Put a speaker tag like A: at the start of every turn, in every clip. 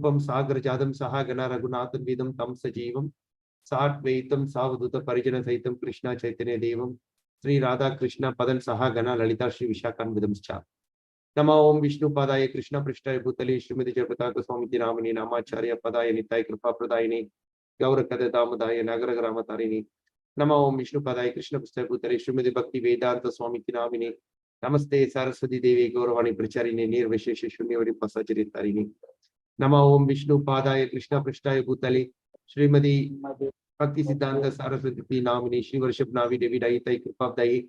A: Rupam Sagar Jadam Saha Gana Raghunathan Vidam Tam Sajivam Satvaitam Savaduta Parijana Saitam Krishna Chaitanya Devam Sri Radha Krishna Padan Saha Gana Lalita Shri Vishakan Vidam Cha Nama Om Vishnu Padaya Krishna Prishthaya Bhutali Srimati Jagapataka Swamiti Namani Namacharya Padaya Nitai Kripa Pradayini Gaura Kadatamudaya Nagara Gramatarini Nama Om Vishnu Padaya Krishna Prishthaya Bhutali Srimati Bhakti Vedanta Swamiti Namini Namaste Saraswati Devi Gauravani Pracharini Nirvishesha Shunyavadi Pasachari Tarini Nama Om Vishnu Padaya Krishna Prishthaya Bhutali Srimati Bhakti Siddhanta Saraswati Namini Shri Varshab Navi Devi Daitai Kripa Dai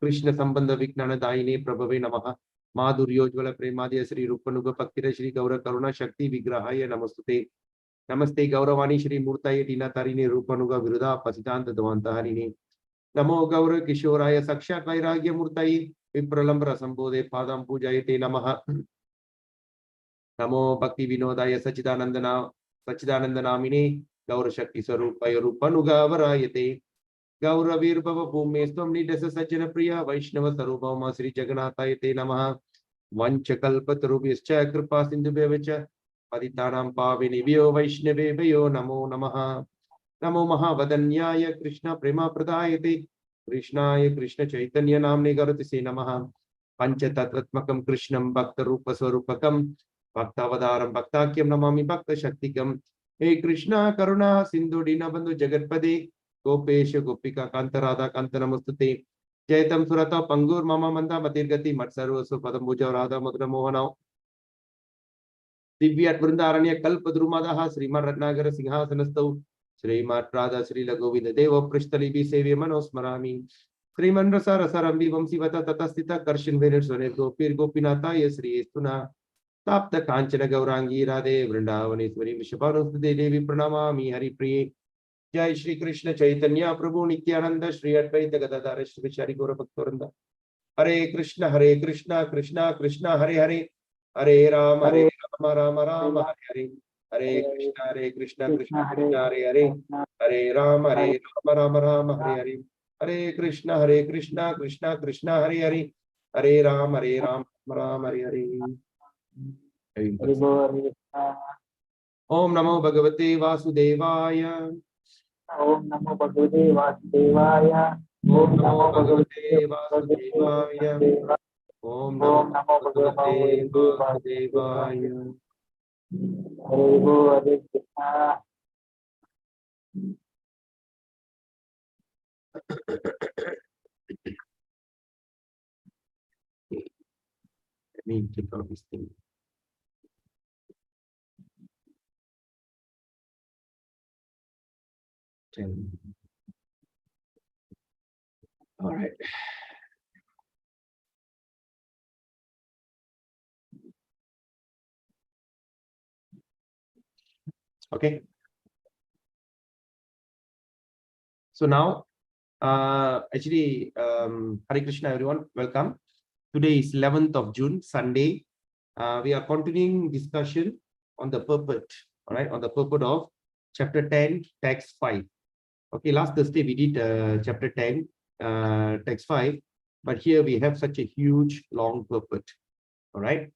A: Krishna Sambandha Viknana Daine Prabhave Namaha Madhuryojvala Premadya Sri Rupanuga Paktira Shri Gaura Karuna Shakti Vigrahaya Namastute Namaste Gauravani Shri Murtaye Tina Tarini Rupanuga Viruda Pasitanta Dvanta Harini Namo Gaura Kishoraya Sakshat Vairagya Murtaye Vipralambra Sambode Padam Pujayate Namaha Namo Bhakti Vinodaya Sachidanandanamine Gaura Shakti Sarupaya Rupanuga Varayate Gaura Virbhava Bhumestvam Nidasa Sajjana Priya Vaishnava Sarubhama Sri Jagannatha Namaha Vanchakalpatarubhyascha Kripa Sindhubhyacha Patitanam Pavinibhyo Vaishnavebhyo Namo Namaha Namo Mahavadanyaya Krishna Prema Pradayate Krishnaya Krishna Chaitanya Namne Garati Se Namaha Panchatattvatmakam Krishnam Bhakta Rupa Swarupakam Bhaktavadaram Bhaktakyam Namami Bhakta Shaktikam Hey Krishna Karuna Sindhu Dinabandhu Jagatpade Gopesha Gopika Kanta Radha Kanta Namastute Jaitam Surata Pangur Mama Manda Matirgati Matsarva Supadam Bhuja Radha Mudra Mohana Divyat Vrindaranya Kalpadrumadaha Srimad Ratnagara Singhasanastau Srimad Radha Sri Lagovinda Deva Prishtali Sevya Manosmarami Sriman Rasa Rasarambi Vamsivata Tatastita Karshan Vener Sone Gopir Gopinata Yasri Estuna Tapta Kanchana Gaurangi Radhe Vrindavaneshwari Vishapanu Devi Pranamami Hari Priye Jai Shri Krishna Chaitanya Prabhu Nityananda Shri Advaita Gadadhara Shri Vishari Gaura Bhaktoranda Hare Krishna Krishna Krishna Hare Hare Hare Rama Rama Hare Hare Hare Krishna Krishna Krishna Hare Hare Hare Rama Rama Hare Hare Hare Krishna Krishna Krishna Hare Hare Hare Rama Rama Hare Hare Om Namo Bhagavate Vasudevaya
B: Om Namo Bhagavate Vasudevaya.
A: Om Namo Bhagavate Vasudevaya. Om Namo Bhagavate Vasudevaya.
B: Hare Krishna.
A: Let me click on this thing. All right. Okay. So now, actually, Hare Krishna, everyone. Welcome. Today is 11th of June, Sunday. We are continuing discussion on the purport. All right, on the purport of chapter 10, text 5. Okay, last Thursday we did chapter 10, text 5, but here we have such a huge, long purport. All right.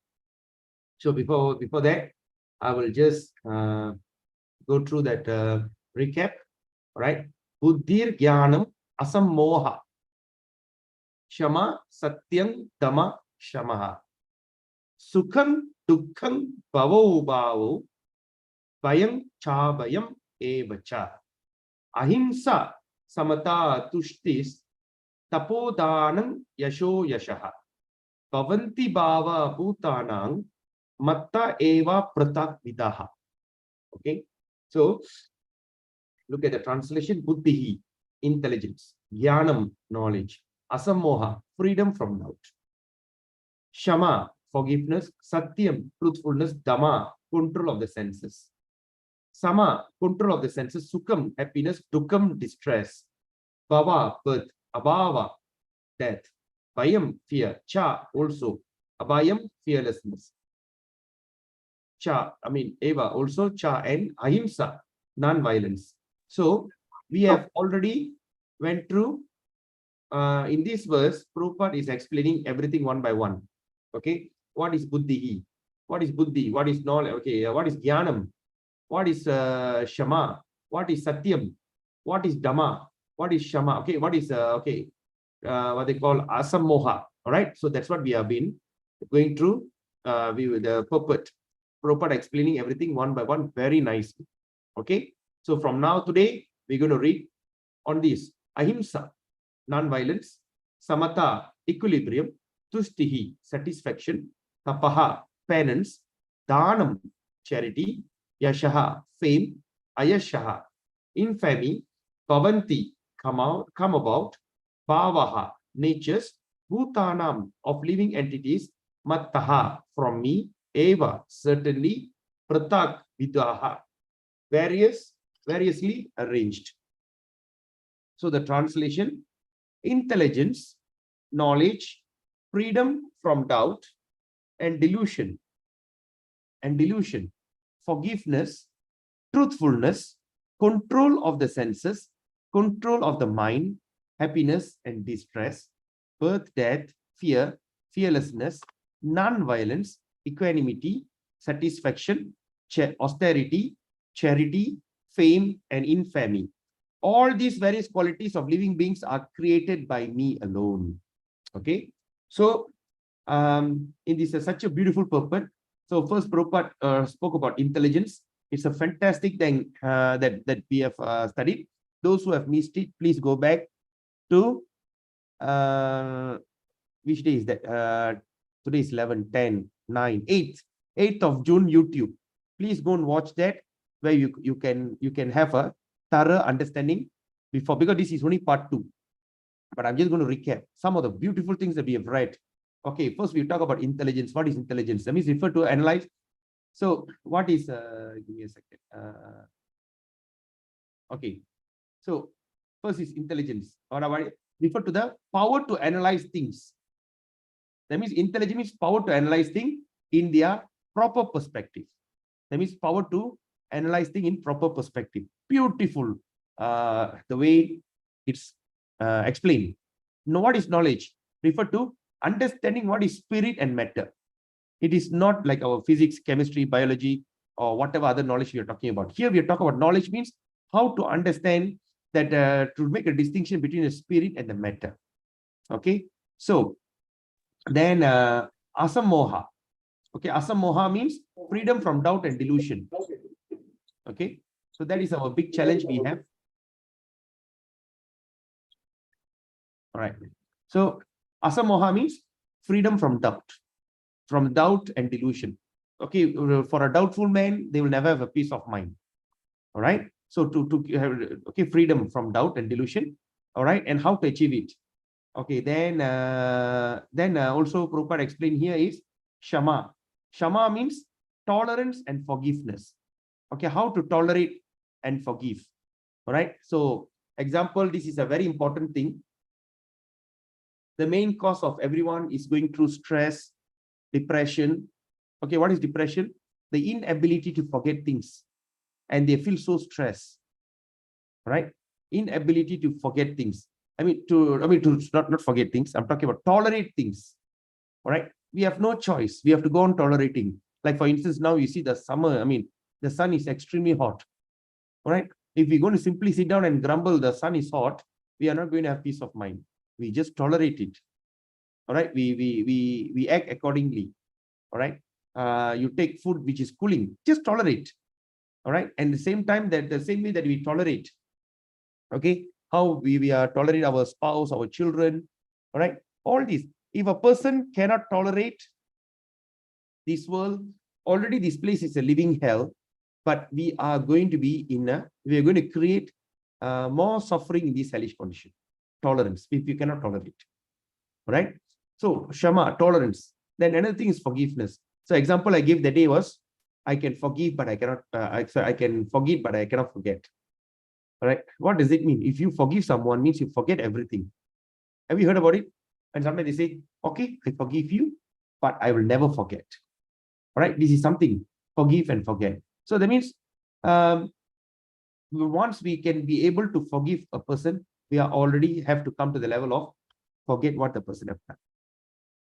A: So before that, I will just go through that recap. All right. Buddhir Jnanam Asammoha Shama Satyam Dhamma Shamaha Sukham Dukkham Bhavo Bhavo Vayam Chabhayam Evacha Ahimsa Samata Tushtis Tapodanam Yasho Yashaha Bhavanti Bhava Bhutanang Matta Eva Pratak Vidaha. Okay, so look at the translation. Buddhihi, intelligence. Jnanam, knowledge. Asammoha, freedom from doubt. Shama, forgiveness. Satyam, truthfulness. Dhamma, control of the senses. Sama, control of the senses. Sukham, happiness. Dukkam, distress. Bhava, birth. Abhava, death. Bhayam, fear. Cha, also. Abhayam, fearlessness. Cha, Eva, also Cha, and Ahimsa, non-violence. So we have already went through, in this verse, Prabhupada is explaining everything one by one. Okay, what is Buddhihi? What is buddhi? What is knowledge? Okay, what is jnanam? What is shama? What is satyam? What is dhamma? What is shama? Okay, what is what they call asammoha? All right, so that's what we have been going through. We with the purport, explaining everything one by one very nicely. Okay, so from now today we're going to read on this: ahimsa, non-violence; samatha, equilibrium; tustihi, satisfaction; tapaha, penance; dhanam, charity; yashaha, fame; ayashaha, infamy; pavanti, come about; bhavaha, natures; bhutanam, of living entities; mattaha, from me; eva, certainly; pratak, vidaha, variously arranged. So the translation: intelligence, knowledge, freedom from doubt and delusion, forgiveness, truthfulness, control of the senses, control of the mind, happiness and distress, birth, death, fear, fearlessness, non-violence, equanimity, satisfaction, austerity, charity, fame and infamy. All these various qualities of living beings are created by me alone. Okay, so in this such a beautiful purpose. So first Prabhupada spoke about intelligence. It's a fantastic thing that we have studied. Those who have missed it, please go back to which day is that? Today is 11, 10, 9, 8th of June, YouTube. Please go and watch that, where you can have a thorough understanding before, because this is only part 2. But I'm just going to recap some of the beautiful things that we have read. Okay, first we talk about intelligence. What is intelligence? That means refer to analyze. So what is, give me a second. Okay, so first is intelligence. Or refer to the power to analyze things. That means intelligence means power to analyze things in their proper perspective. That means power to analyze things in proper perspective. Beautiful, the way it's explained. Now, what is knowledge? Refer to understanding what is spirit and matter. It is not like our physics, chemistry, biology, or whatever other knowledge we are talking about. Here we are talking about knowledge means how to understand that, to make a distinction between the spirit and the matter. Okay, so then asammoha. Okay, asammoha means freedom from doubt and delusion. Okay, so that is our big challenge we have. All right, so asammoha means freedom from doubt and delusion. Okay, for a doubtful man, they will never have a peace of mind. All right, so to have, okay, freedom from doubt and delusion. All right, and how to achieve it. Okay, then also Prabhupada explained here is shama. Shama means tolerance and forgiveness. Okay, how to tolerate and forgive. All right, so example, this is a very important thing. The main cause of everyone is going through stress, depression. Okay, what is depression? The inability to forget things, and they feel so stressed. Right, inability to forget things. I mean to not forget things. I'm talking about tolerate things. All right, we have no choice. We have to go on tolerating. Like for instance, now you see the summer. I mean, the sun is extremely hot. All right, if we're going to simply sit down and grumble, the sun is hot, we are not going to have peace of mind. We just tolerate it. All right, we act accordingly. All right, you take food which is cooling, just tolerate. All right, and the same time, that the same way that we tolerate. Okay, how we are tolerate our spouse, our children. All right, all these. If a person cannot tolerate this world, already this place is a living hell, but we are going to be we are going to create more suffering in this hellish condition. Tolerance, if you cannot tolerate. Right, so shama, tolerance. Then another thing is forgiveness. So example I gave the day was, I can forgive but I cannot I can forgive but I cannot forget. All right, what does it mean? If you forgive someone, means you forget everything. Have you heard about it? And sometimes they say, okay, I forgive you, but I will never forget. All right, this is something, forgive and forget. So that means once we can be able to forgive a person, we are already have to come to the level of forget what the person has done.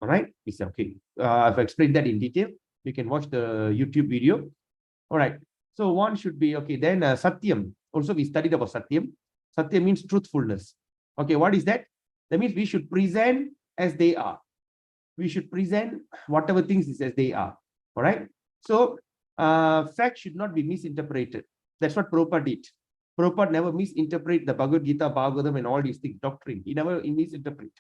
A: All right, it's okay. I've explained that in detail. You can watch the YouTube video. All right. So one should be, okay, then Satyam. Also, we studied about Satyam. Satyam means truthfulness. Okay, what is that? That means we should present as they are. We should present whatever things is as they are. All right. So fact should not be misinterpreted. That's what Prabhupada did. Prabhupada never misinterpret the Bhagavad Gita, Bhagavatam, and all these things, doctrine. He never misinterpret.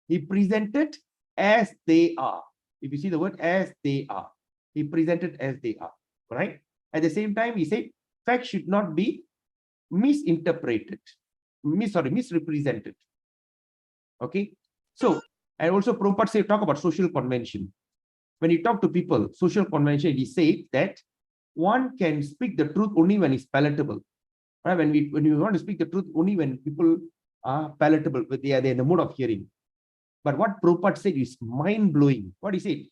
A: He presented as they are. If you see the word as they are, he presented as they are. Right. At the same time, he said fact should not be misinterpreted, misrepresented. Okay. So, and also Prabhupada say talk about social convention. When he talk to people, social convention, he said that one can speak the truth only when it's palatable. Right? When we want to speak the truth only when people are palatable, but they're in the mood of hearing. But what Prabhupada said is mind-blowing. What he said,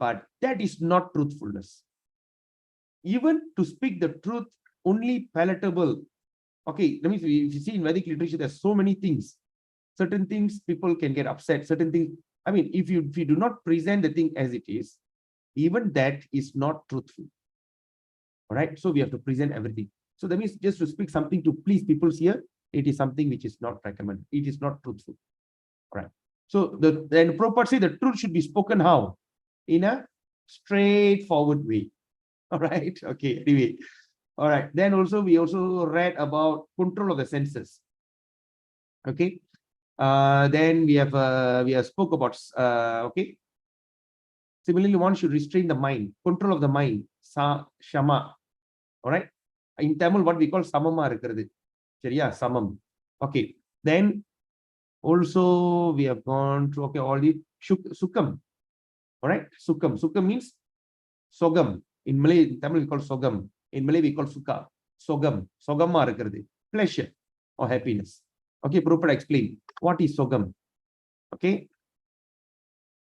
A: but that is not truthfulness. Even to speak the truth only palatable. Okay, let me see. If you see in Vedic literature, there's so many things. Certain things people can get upset. Certain things, I mean, if you do not present the thing as it is, even that is not truthful. All right. So we have to present everything. So that means just to speak something to please people's ear, it is something which is not recommended. It is not truthful. All right. So then Prabhupada say the truth should be spoken how? In a straightforward way. All right. Okay. Anyway. All right. Then also we also read about control of the senses. Okay. Then we have spoke about okay. Similarly, one should restrain the mind, control of the mind, shama. All right. In Tamil, what we call samama irukkirathu. Seriya, samam. Okay. Then also we have gone through, okay, all the sukam. All right. Sukam. Sukam means sogam. In Malay, in Tamil we call sogam. In Malay we call sukha. Sogam. Sogama irukkirathu. Pleasure or happiness. Okay, Prabhupada explain what is sogam. Okay.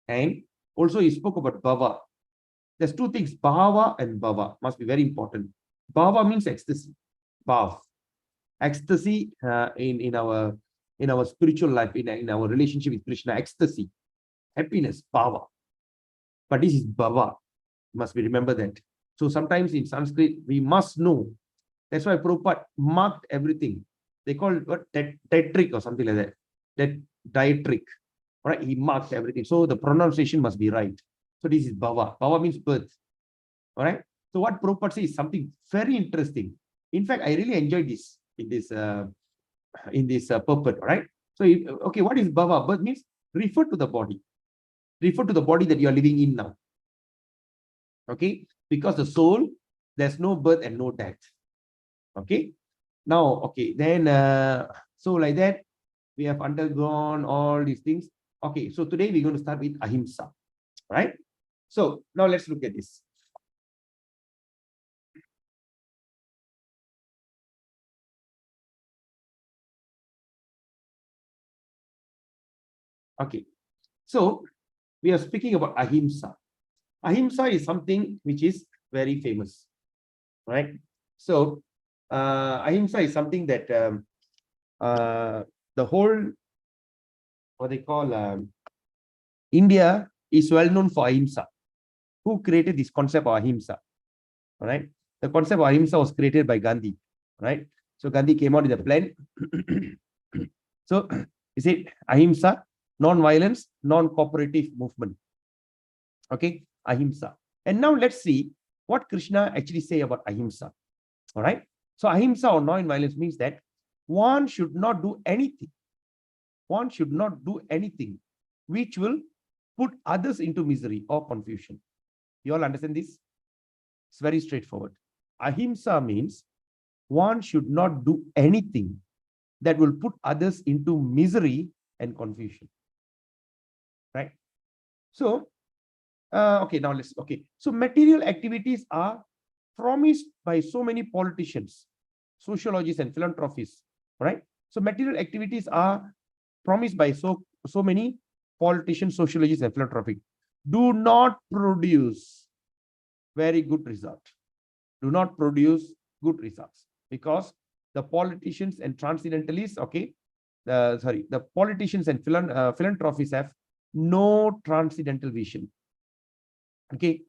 A: And also he spoke about bhava. There's two things, bhava and bhava. Must be very important. Bhava means ecstasy. Bhav. Ecstasy in our spiritual life, in our relationship with Krishna, ecstasy, happiness, bhava. But this is bhava. Must be remember that. So sometimes in Sanskrit, we must know. That's why Prabhupada marked everything. They call it what? Tetric or something like that. That diatric. All right. He marked everything. So the pronunciation must be right. So this is bhava. Bhava means birth. All right. So what Prabhupada says is something very interesting. In fact, I really enjoyed this in this purport. All right. So okay, what is bhava? Birth means refer to the body. Refer to the body that you are living in now. Okay. Because the soul, there's no birth and no death. Okay. Now, okay, then so like that, we have undergone all these things. Okay, so today we're going to start with ahimsa, right? So now let's look at this. Okay, so we are speaking about ahimsa. Ahimsa is something which is very famous, right? So ahimsa is something that the whole, what they call, India is well known for ahimsa. Who created this concept of ahimsa? All right. The concept of ahimsa was created by Gandhi. Right. So Gandhi came out with a plan. So he said ahimsa, non-violence, non-cooperative movement. Okay. Ahimsa. And now let's see what Krishna actually say about ahimsa. All right. So ahimsa or non-violence means that one should not do anything. One should not do anything which will put others into misery or confusion. You all understand this? It's very straightforward. Ahimsa means one should not do anything that will put others into misery and confusion. Right? So, okay, now let's, okay. So material activities are promised by so many politicians, sociologists and philanthropists, right? So material activities are promised by so many politicians, sociologists and philanthropists. Do not produce very good result. Do not produce good results because the politicians and transcendentalists, okay, the politicians and philanthropists have no transcendental vision. Okay,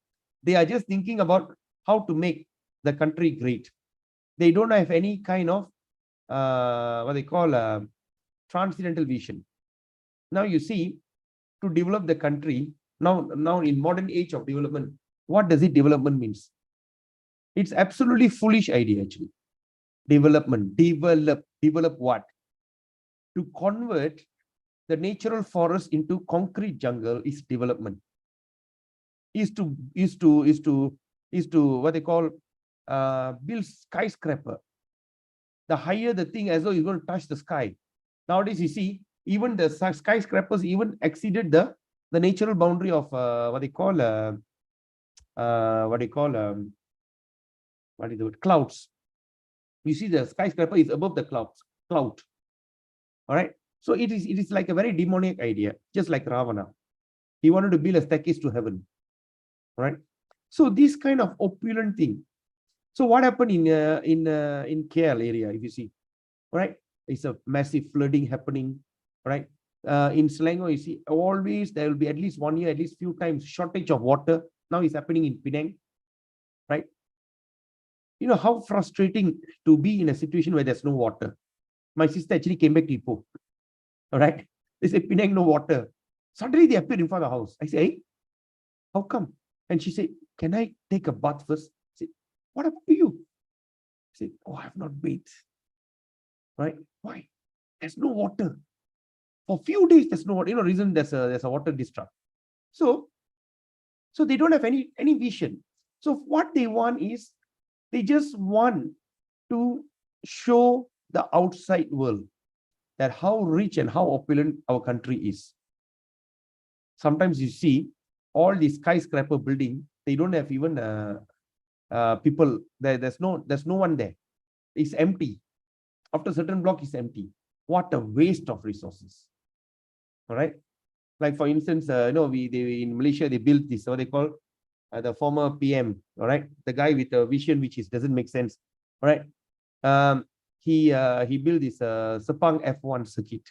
A: They are just thinking about how to make the country great. They don't have any kind of what they call transcendental vision. Now you see, to develop the country, now in modern age of development, what does it development means? It's absolutely foolish idea actually. Develop what? To convert the natural forest into concrete jungle is development. Is to what they call build skyscraper. The higher the thing, as though it's going to touch the sky. Nowadays, you see, even the skyscrapers even exceeded the natural boundary of what they call what is the word? Clouds. You see, the skyscraper is above the cloud. All right. So it is like a very demonic idea, just like Ravana. He wanted to build a staircase to heaven. Right. So this kind of opulent thing. So what happened in KL area, if you see, right? It's a massive flooding happening, right? In Selangor, you see, always there will be at least 1 year, at least few times shortage of water. Now it's happening in Penang, right? You know how frustrating to be in a situation where there's no water. My sister actually came back to Ipoh, all right? They say, Penang, no water. Suddenly they appear in front of the house. I say, hey, how come? And she said, can I take a bath first? I said, what happened to you? I said, oh, I have not bathed. Right? Why? There's no water. For a few days, there's no water. You know, reason there's a water distrust. So they don't have any vision. So what they want is, they just want to show the outside world that how rich and how opulent our country is. Sometimes you see all these skyscraper building, they don't have even people there. There's no one there. It's empty. After a certain block is empty. What a waste of resources. All right. Like for instance, in Malaysia, they built this, what they call the former PM. All right. The guy with a vision which doesn't make sense. All right. He built this Sepang F1 circuit.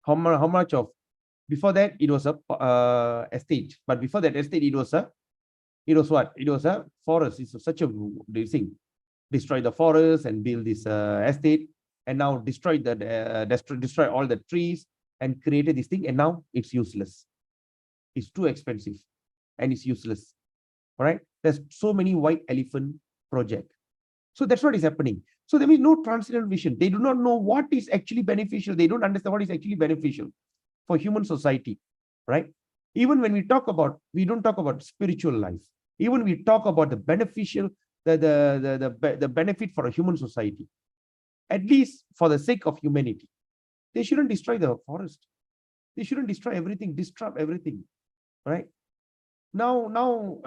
A: How much of, before that it was a estate, but before that estate it was what? It was a forest. It's such a thing. Destroy the forest and build this estate, and now destroy all the trees and created this thing, and now it's useless. It's too expensive and it's useless. All right. There's so many white elephant project. So that's what is happening. So there is no transcendental vision. They do not know what is actually beneficial. They don't understand what is actually beneficial for human society, right? Even when we don't talk about spiritual life. Even we talk about the beneficial, the benefit for a human society, at least for the sake of humanity. They shouldn't destroy the forest. They shouldn't destroy everything, disrupt everything, right? Now,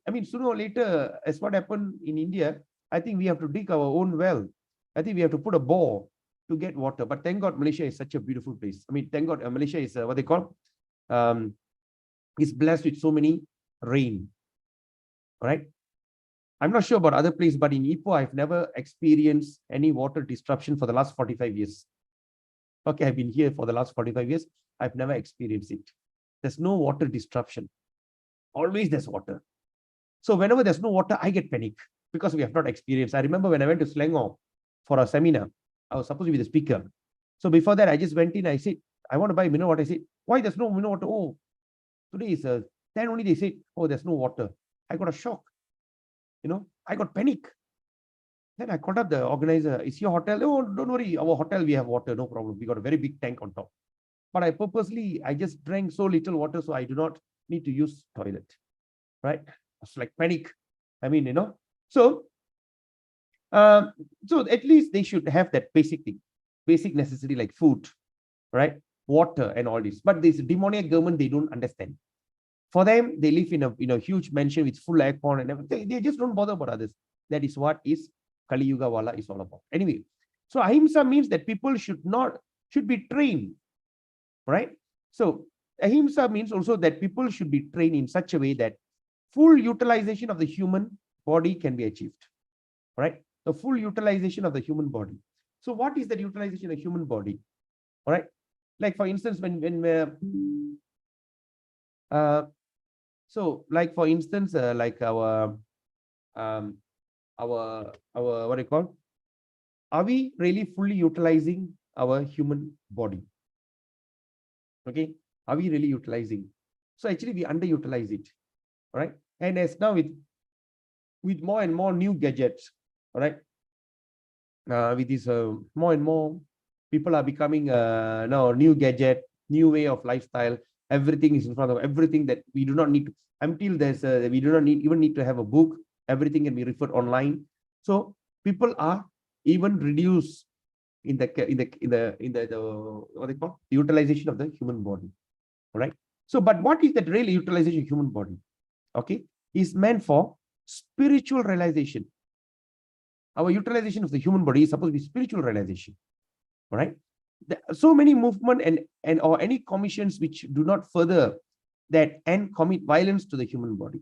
A: I mean, sooner or later, as what happened in India, I think we have to dig our own well. I think we have to put a bore to get water. But thank God, Malaysia is such a beautiful place. I mean, thank God, Malaysia is what they call, is blessed with so many rain. All right. I'm not sure about other places, but in Ipoh, I've never experienced any water disruption for the last 45 years. Okay, I've been here for the last 45 years. I've never experienced it. There's no water disruption. Always there's water. So whenever there's no water, I get panic because we have not experienced. I remember when I went to Selangor for a seminar, I was supposed to be the speaker. So before that, I just went in. I said, I want to buy mineral water. I said, why there's no mineral water? Oh, today is 10 only. They said, oh, there's no water. I got a shock. I got panic. Then I called up the organizer. Is your hotel? Oh, don't worry. Our hotel, we have water. No problem. We got a very big tank on top. But I just drank so little water, so I do not need to use toilet. Right? It's like panic. I mean, so at least they should have that basic thing, basic necessity like food, right? Water and all this. But this demoniac government, they don't understand. For them, they live in a huge mansion with full aircon and everything. They just don't bother about others. That is what is Kali Yuga Wala is all about. Anyway, so ahimsa means that people should be trained, right? So ahimsa means also that people should be trained in such a way that full utilization of the human body can be achieved, right? The full utilization of the human body. So what is that utilization of the human body? All right. Like for instance, when So, like for instance, like um, our what do you call? Are we really fully utilizing our human body? Okay, are we really utilizing? So actually, we underutilize it. All right, and as now with more and more new gadgets, all right, with this more and more people are becoming now new gadget, new way of lifestyle. Everything is in front of everything that we do not need to, until there's we do not need to have a book. Everything can be referred online. So people are even reduced in the what they call utilization of the human body. All right. So, but what is that real utilization of human body? Okay, is meant for spiritual realization. Our utilization of the human body is supposed to be spiritual realization. All right. So many movement and or any commissions which do not further that and commit violence to the human body.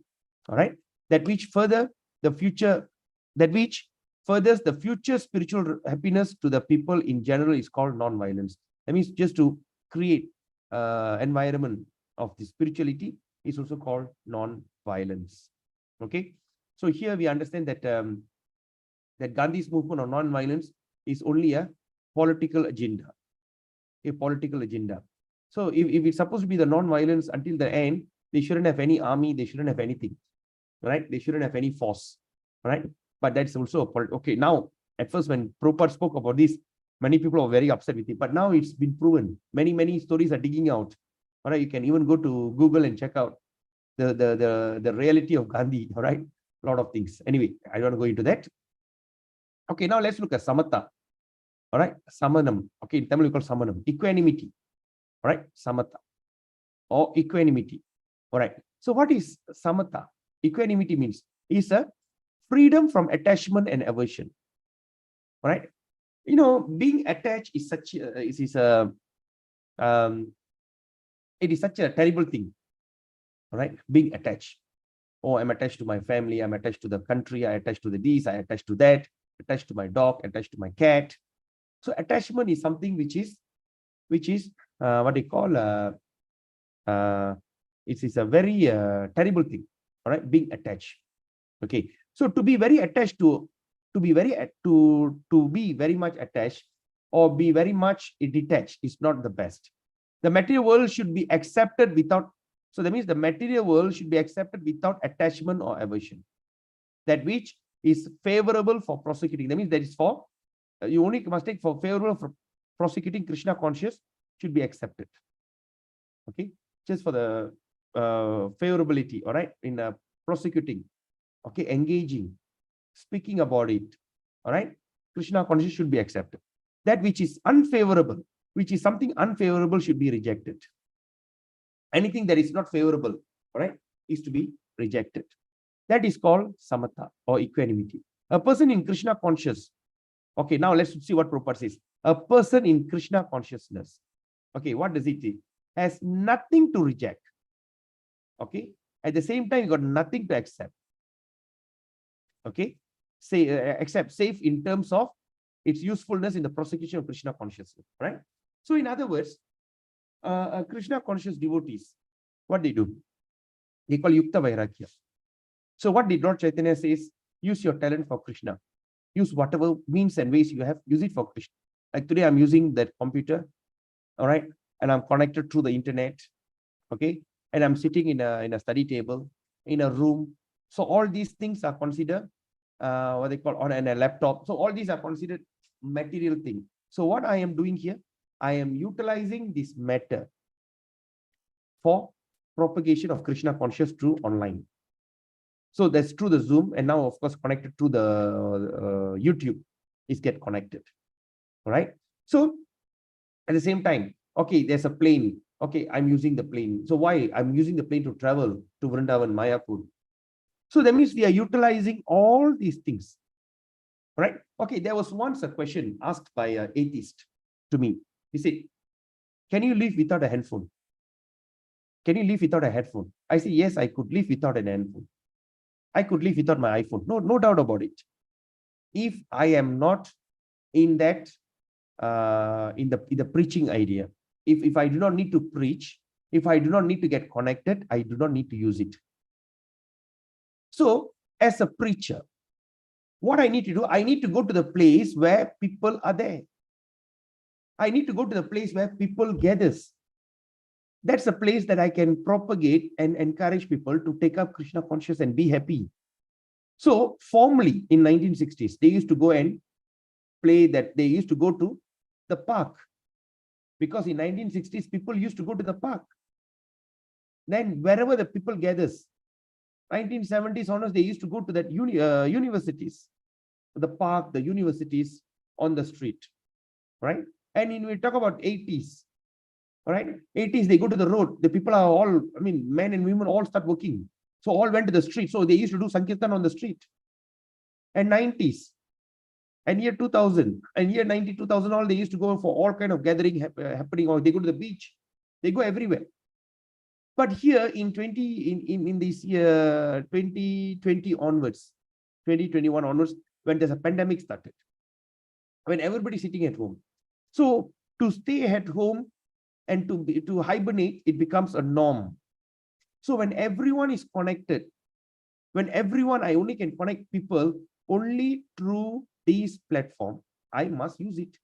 A: All right. That which further the future, that which furthers the future spiritual happiness to the people in general is called non-violence. That means just to create environment of the spirituality is also called non-violence. Okay. So here we understand that that Gandhi's movement on non-violence is only a political agenda, a political agenda. So if it's supposed to be the non-violence until the end, they shouldn't have any army, they shouldn't have anything, right? They shouldn't have any force, right? But that's also a okay. Now, at first, when Prabhupada spoke about this, many people are very upset with it. But now it's been proven. Many stories are digging out. All right, you can even go to Google and check out the reality of Gandhi. All right, a lot of things. Anyway, I don't want to go into that. Okay, now let's look at samatha. All right, samanam. Okay, in Tamil we call samanam. Equanimity. All right, samatha or equanimity. All right. So what is samatha? Equanimity means is a freedom from attachment and aversion. All right. You know, being attached is such it is such a terrible thing. All right, being attached. Oh, I'm attached to my family. I'm attached to the country. I attached to the this. I attached to that. Attached to my dog. Attached to my cat. So attachment is something which is what they call it is a very terrible thing. All right, being attached. Okay, so to be very attached to be very much attached or be very much detached is not the best. The material world should be accepted without. So that means the material world should be accepted without attachment or aversion. That which is favorable for prosecuting. That means that is for you only must take for favorable for prosecuting Krishna conscious should be accepted. Okay, just for the favorability. All right, in prosecuting. Okay, engaging, speaking about it. All right, Krishna conscious should be accepted. That which is unfavorable, which is something unfavorable, should be rejected. Anything that is not favorable, all right, is to be rejected. That is called samatha or equanimity. A person in Krishna conscious. Okay, now let's see what Prabhupada says. A person in Krishna consciousness. Okay, what does it say? Has nothing to reject. Okay, at the same time, you got nothing to accept. Okay, say accept safe in terms of its usefulness in the prosecution of Krishna consciousness. Right. So, in other words, Krishna conscious devotees, what they do? They call Yukta Vairagya. So, what did Lord Chaitanya says? Use your talent for Krishna. Use whatever means and ways you have. Use it for Krishna. Like today, I'm using that computer. All right, and I'm connected through the internet. Okay, and I'm sitting in a study table in a room. So all these things are considered what they call on a laptop. So all these are considered material thing. So what I am doing here, I am utilizing this matter for propagation of Krishna conscious through online. So that's through the Zoom, and now of course connected to the YouTube is get connected. All right. So at the same time, okay, there's a plane. Okay, I'm using the plane. So why? I'm using the plane to travel to Vrindavan, Mayapur. So that means we are utilizing all these things. Right? Okay, there was once a question asked by an atheist to me. He said, can you live without a handphone? Can you live without a headphone? I say, yes, I could live without an handphone. I could live without my iPhone. No doubt about it. If I am not in that, in the preaching idea, if I do not need to preach, if I do not need to get connected, I do not need to use it. So as a preacher, what I need to do, I need to go to the place where people are there. I need to go to the place where people gathers. That's a place that I can propagate and encourage people to take up Krishna consciousness and be happy. So formerly in 1960s, they used to go and play that. They used to go to the park, because in 1960s, people used to go to the park. Then wherever the people gathers, 1970s onwards, they used to go to that universities, the park, the universities on the street, right? And when we talk about 80s, all right, 80s, they go to the road. The people are all, I mean, men and women all start working. So all went to the street. So they used to do Sankirtan on the street. And 90s, and year 2000, and year 90, 2000, all they used to go for all kind of gathering happening, or they go to the beach. They go everywhere. But here in this year 2020 onwards, 2021 onwards, when there's a pandemic started, when everybody's sitting at home. So to stay at home and to hibernate, it becomes a norm. So when everyone is connected, I only can connect people only through this platform, I must use it.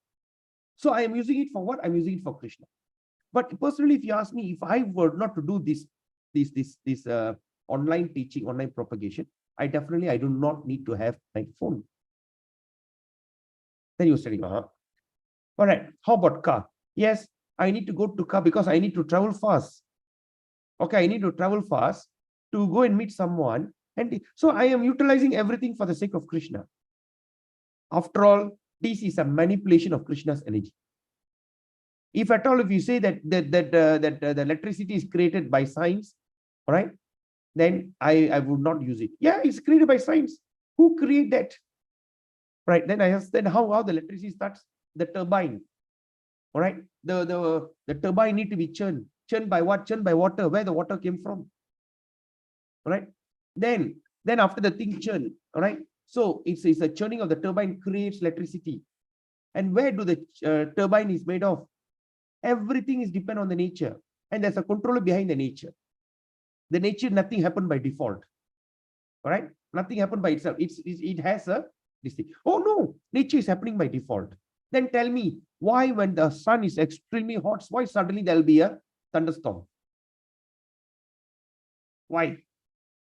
A: So I am using it for what? I'm using it for Krishna. But personally, if you ask me, if I were not to do this online teaching, online propagation, I do not need to have my phone. Then you're studying, all right, how about car? Yes, I need to go to car because I need to travel fast. Okay, I need to travel fast to go and meet someone. And so I am utilizing everything for the sake of Krishna. After all, this is a manipulation of Krishna's energy. If at all, if you say that the electricity is created by science, all right, then I would not use it. Yeah, it's created by science. Who create that? Right. Then I ask, then how the electricity starts? The turbine. All right. The turbine need to be churned. Churned by what? Churned by water. Where the water came from? All right. Then after the thing churn, all right. So it's a churning of the turbine creates electricity. And where do the turbine is made of? Everything is depend on the nature, and there's a controller behind the nature. The nature, nothing happened by default. All right, nothing happened by itself. It has a this thing. Oh no, nature is happening by default. Then tell me why, when the sun is extremely hot, why suddenly there'll be a thunderstorm? Why?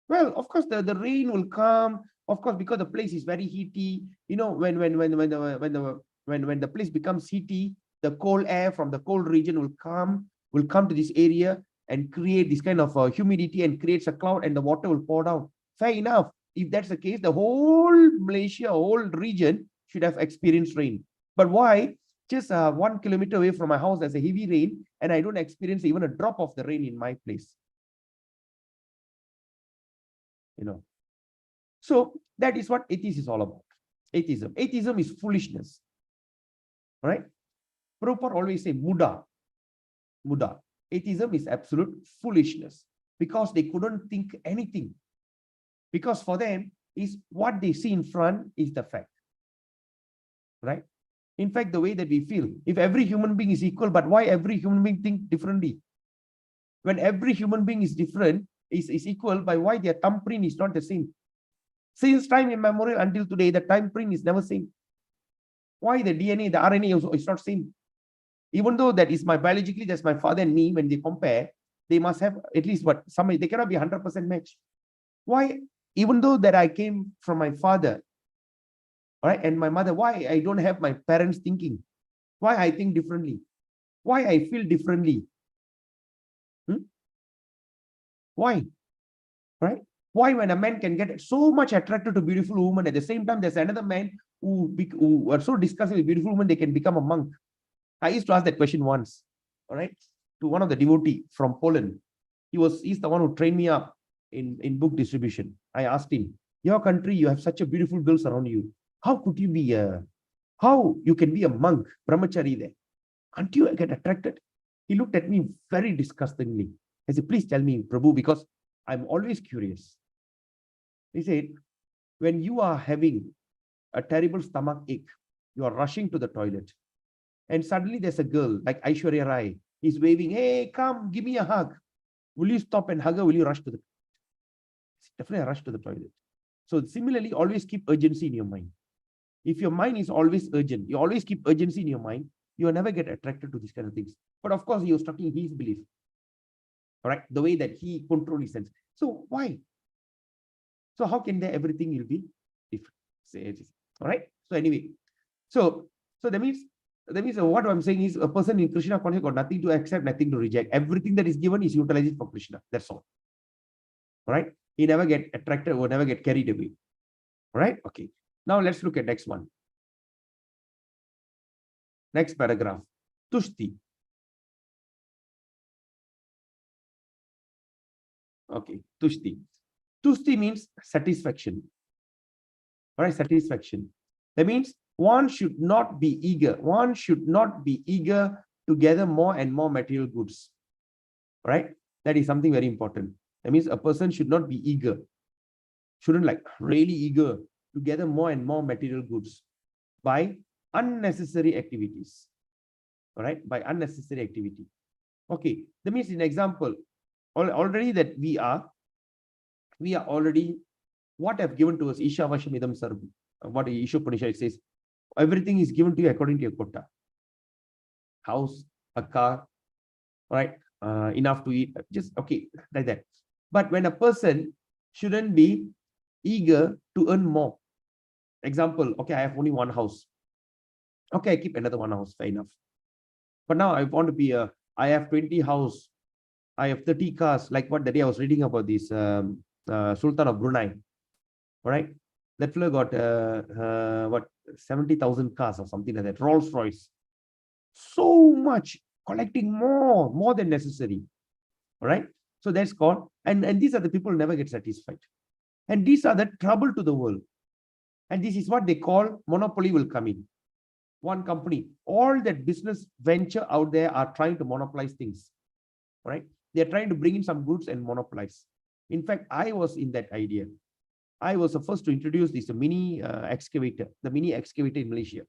A: Well, of course, the rain will come. Of course, because the place is very heaty. You know, when the place becomes heaty, the cold air from the cold region will come to this area and create this kind of humidity and creates a cloud, and the water will pour down. Fair enough. If that's the case, the whole Malaysia, whole region should have experienced rain. But why? Just 1 kilometer away from my house, there's a heavy rain, and I don't experience even a drop of the rain in my place. You know. So that is what atheism is all about. Atheism. Atheism is foolishness. Right? Prabhupada always say Muda. Atheism is absolute foolishness, because they couldn't think anything. Because for them, is what they see in front is the fact. Right? In fact, the way that we feel, if every human being is equal, but why every human being think differently? When every human being is different, is equal, by why their thumbprint is not the same? Since time immemorial until today, the thumbprint is never same. Why the DNA, the RNA is not same? Even though that is my biologically, that's my father and me, when they compare, they must have at least what, somebody, they cannot be 100% match. Why? Even though that I came from my father, all right, and my mother, why I don't have my parents thinking? Why I think differently? Why I feel differently? Why? Right? Why, when a man can get so much attracted to beautiful woman, at the same time there's another man who are so disgusted with beautiful woman, they can become a monk? I used to ask that question once, all right, to one of the devotee from Poland. He's the one who trained me up in book distribution. I asked him, your country, you have such a beautiful girls around you. How could you be how you can be a monk, brahmachari there? Can't you get attracted? He looked at me very disgustingly. I said, please tell me, Prabhu, because I'm always curious. He said, when you are having a terrible stomach ache, you are rushing to the toilet, and suddenly there's a girl like Aishwarya Rai is waving, hey, come, give me a hug. Will you stop and hug her? Will you rush to the? definitely I rush to the toilet. So similarly, always keep urgency in your mind. If your mind is always urgent, you always keep urgency in your mind, you will never get attracted to these kind of things. But of course, you're stuck in his belief, all right? The way that he controls his sense. So why? So how can there everything will be different? All right. So anyway, so that means what I'm saying is a person in Krishna consciousness got nothing to accept, nothing to reject. Everything that is given is utilized for Krishna. That's all. All right. He never get attracted or never get carried away. All right. Okay. Now let's look at next one. Next paragraph. Tushti. Okay. Tushti. Tushti means satisfaction. All right. Satisfaction. That means one should not be eager. One should not be eager to gather more and more material goods. All right. That is something very important. That means a person should not be eager. Shouldn't like really eager to gather more and more material goods by unnecessary activities. All right. By unnecessary activity. Okay. That means in example, already that we are already what have given to us Isha Vashamidam Sarva. What Isha Upanishad says, everything is given to you according to your quota. House, a car, right? Enough to eat, just okay, like that. But when a person shouldn't be eager to earn more. Example, okay, I have only one house. Okay, I keep another one house, fair enough. But now I want to be I have 20 house, I have 30 cars, like what the day I was reading about this Sultan of Brunei. All right. That fellow got what 70,000 cars or something like that, Rolls Royce. So much, collecting more than necessary. All right. So that's called, and these are the people who never get satisfied. And these are the trouble to the world. And this is what they call monopoly will come in. One company, all that business venture out there are trying to monopolize things. All right. They're trying to bring in some goods and monopolize. In fact, I was in that idea. I was the first to introduce this mini excavator, the mini excavator in Malaysia.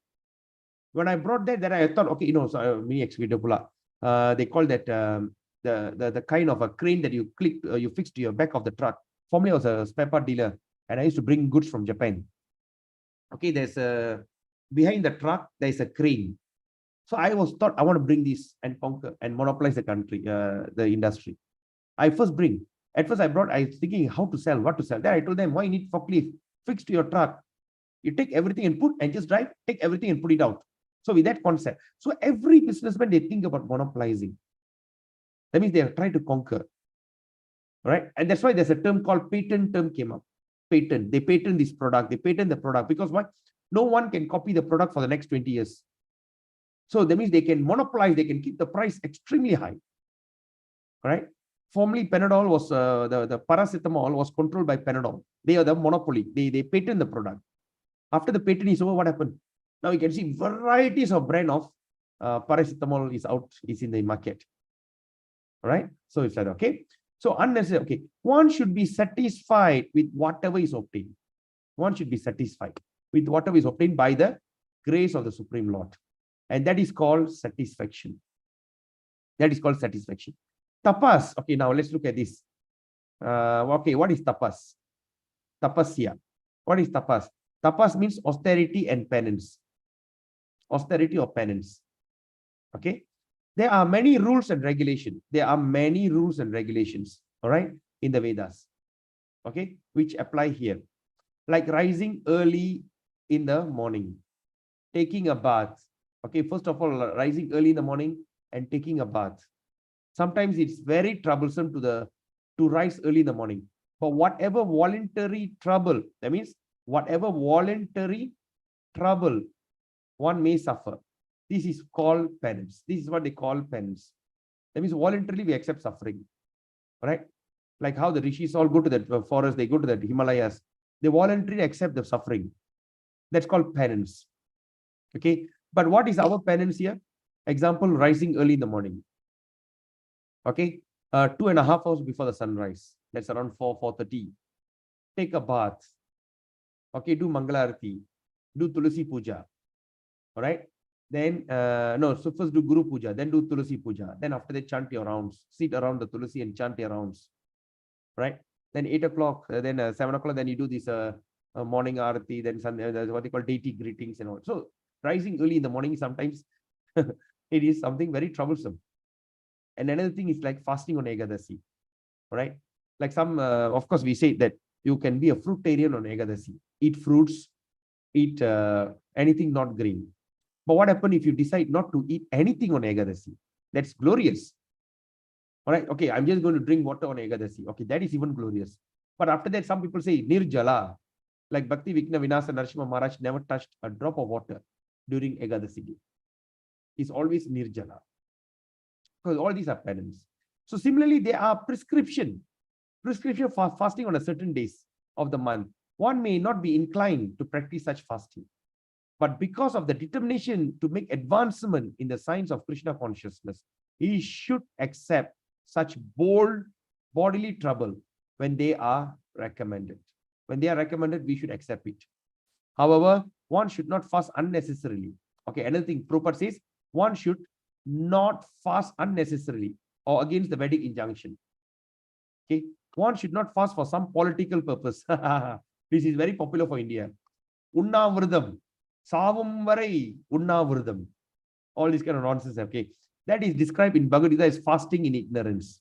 A: When I brought that, I thought, okay, so mini excavator pula. They call that the kind of a crane that you click, you fix to your back of the truck. Formerly, I was a spare part dealer, and I used to bring goods from Japan. Okay, there's a behind the truck, there's a crane. So I thought I want to bring this and conquer and monopolize the country, the industry. At first I was thinking how to sell, what to sell. Then I told them, why you need forklift fixed to your truck? You take everything and put and just drive, take everything and put it out. So with that concept. So every businessman, they think about monopolizing. That means they are trying to conquer. Right? And that's why there's a term called patent term came up. Patent. They patent this product. They patent the product because what? No one can copy the product for the next 20 years. So that means they can monopolize, they can keep the price extremely high. Right? Formerly, Panadol was the paracetamol was controlled by Panadol. They are the monopoly. They patent the product. After the patent is over, what happened? Now you can see varieties of brand of paracetamol is in the market. All right. So it's like, okay. So unnecessary. Okay. One should be satisfied with whatever is obtained. One should be satisfied with whatever is obtained by the grace of the Supreme Lord. And that is called satisfaction. That is called satisfaction. Tapas. Okay, now let's look at this. Okay, what is tapas? Tapasya. What is tapas? Tapas means austerity and penance. Austerity or penance. Okay. There are many rules and regulations. There are many rules and regulations. All right. In the Vedas. Okay. Which apply here. Like rising early in the morning. Taking a bath. Okay. First of all, rising early in the morning and taking a bath. Sometimes it's very troublesome to rise early in the morning. But whatever voluntary trouble, that means whatever voluntary trouble one may suffer, this is called penance. This is what they call penance. That means voluntarily we accept suffering. Right? Like how the rishis all go to the forest, they go to the Himalayas, they voluntarily accept the suffering. That's called penance. Okay. But what is our penance here? Example, rising early in the morning. Okay, 2.5 hours before the sunrise. That's around 4:30. Take a bath. Okay, do Mangalarati, do Tulasi Puja. All right. Then so first do Guru Puja, then do Tulasi Puja. Then after that, chant your rounds. Sit around the Tulasi and chant your rounds. Right. then 8 o'clock, then 7 o'clock, then you do this morning arati, then what they call deity greetings and all. So rising early in the morning, sometimes it is something very troublesome. And another thing is like fasting on Ekadasi, right? Like some, of course, we say that you can be a fruitarian on Ekadasi, eat fruits, eat anything not green. But what happens if you decide not to eat anything on Ekadasi? That's glorious. All right, okay, I'm just going to drink water on Ekadasi. Okay, that is even glorious. But after that, some people say Nirjala, like Bhakti Vikna Vinasa Narasimha Maharaj never touched a drop of water during Ekadasi day. It's always Nirjala. Because all these are penance. So similarly, there are prescription for fasting on a certain days of the month. One may not be inclined to practice such fasting. But because of the determination to make advancement in the science of Krishna consciousness, he should accept such bold bodily trouble when they are recommended. When they are recommended, we should accept it. However, one should not fast unnecessarily. Okay, another thing, Prabhupada says, one should not fast unnecessarily or against the Vedic injunction. Okay, one should not fast for some political purpose. This is very popular for India. Unnavridam, Savam Varai, Unnavridam. All this kind of nonsense. Okay, that is described in Bhagavad Gita as fasting in ignorance.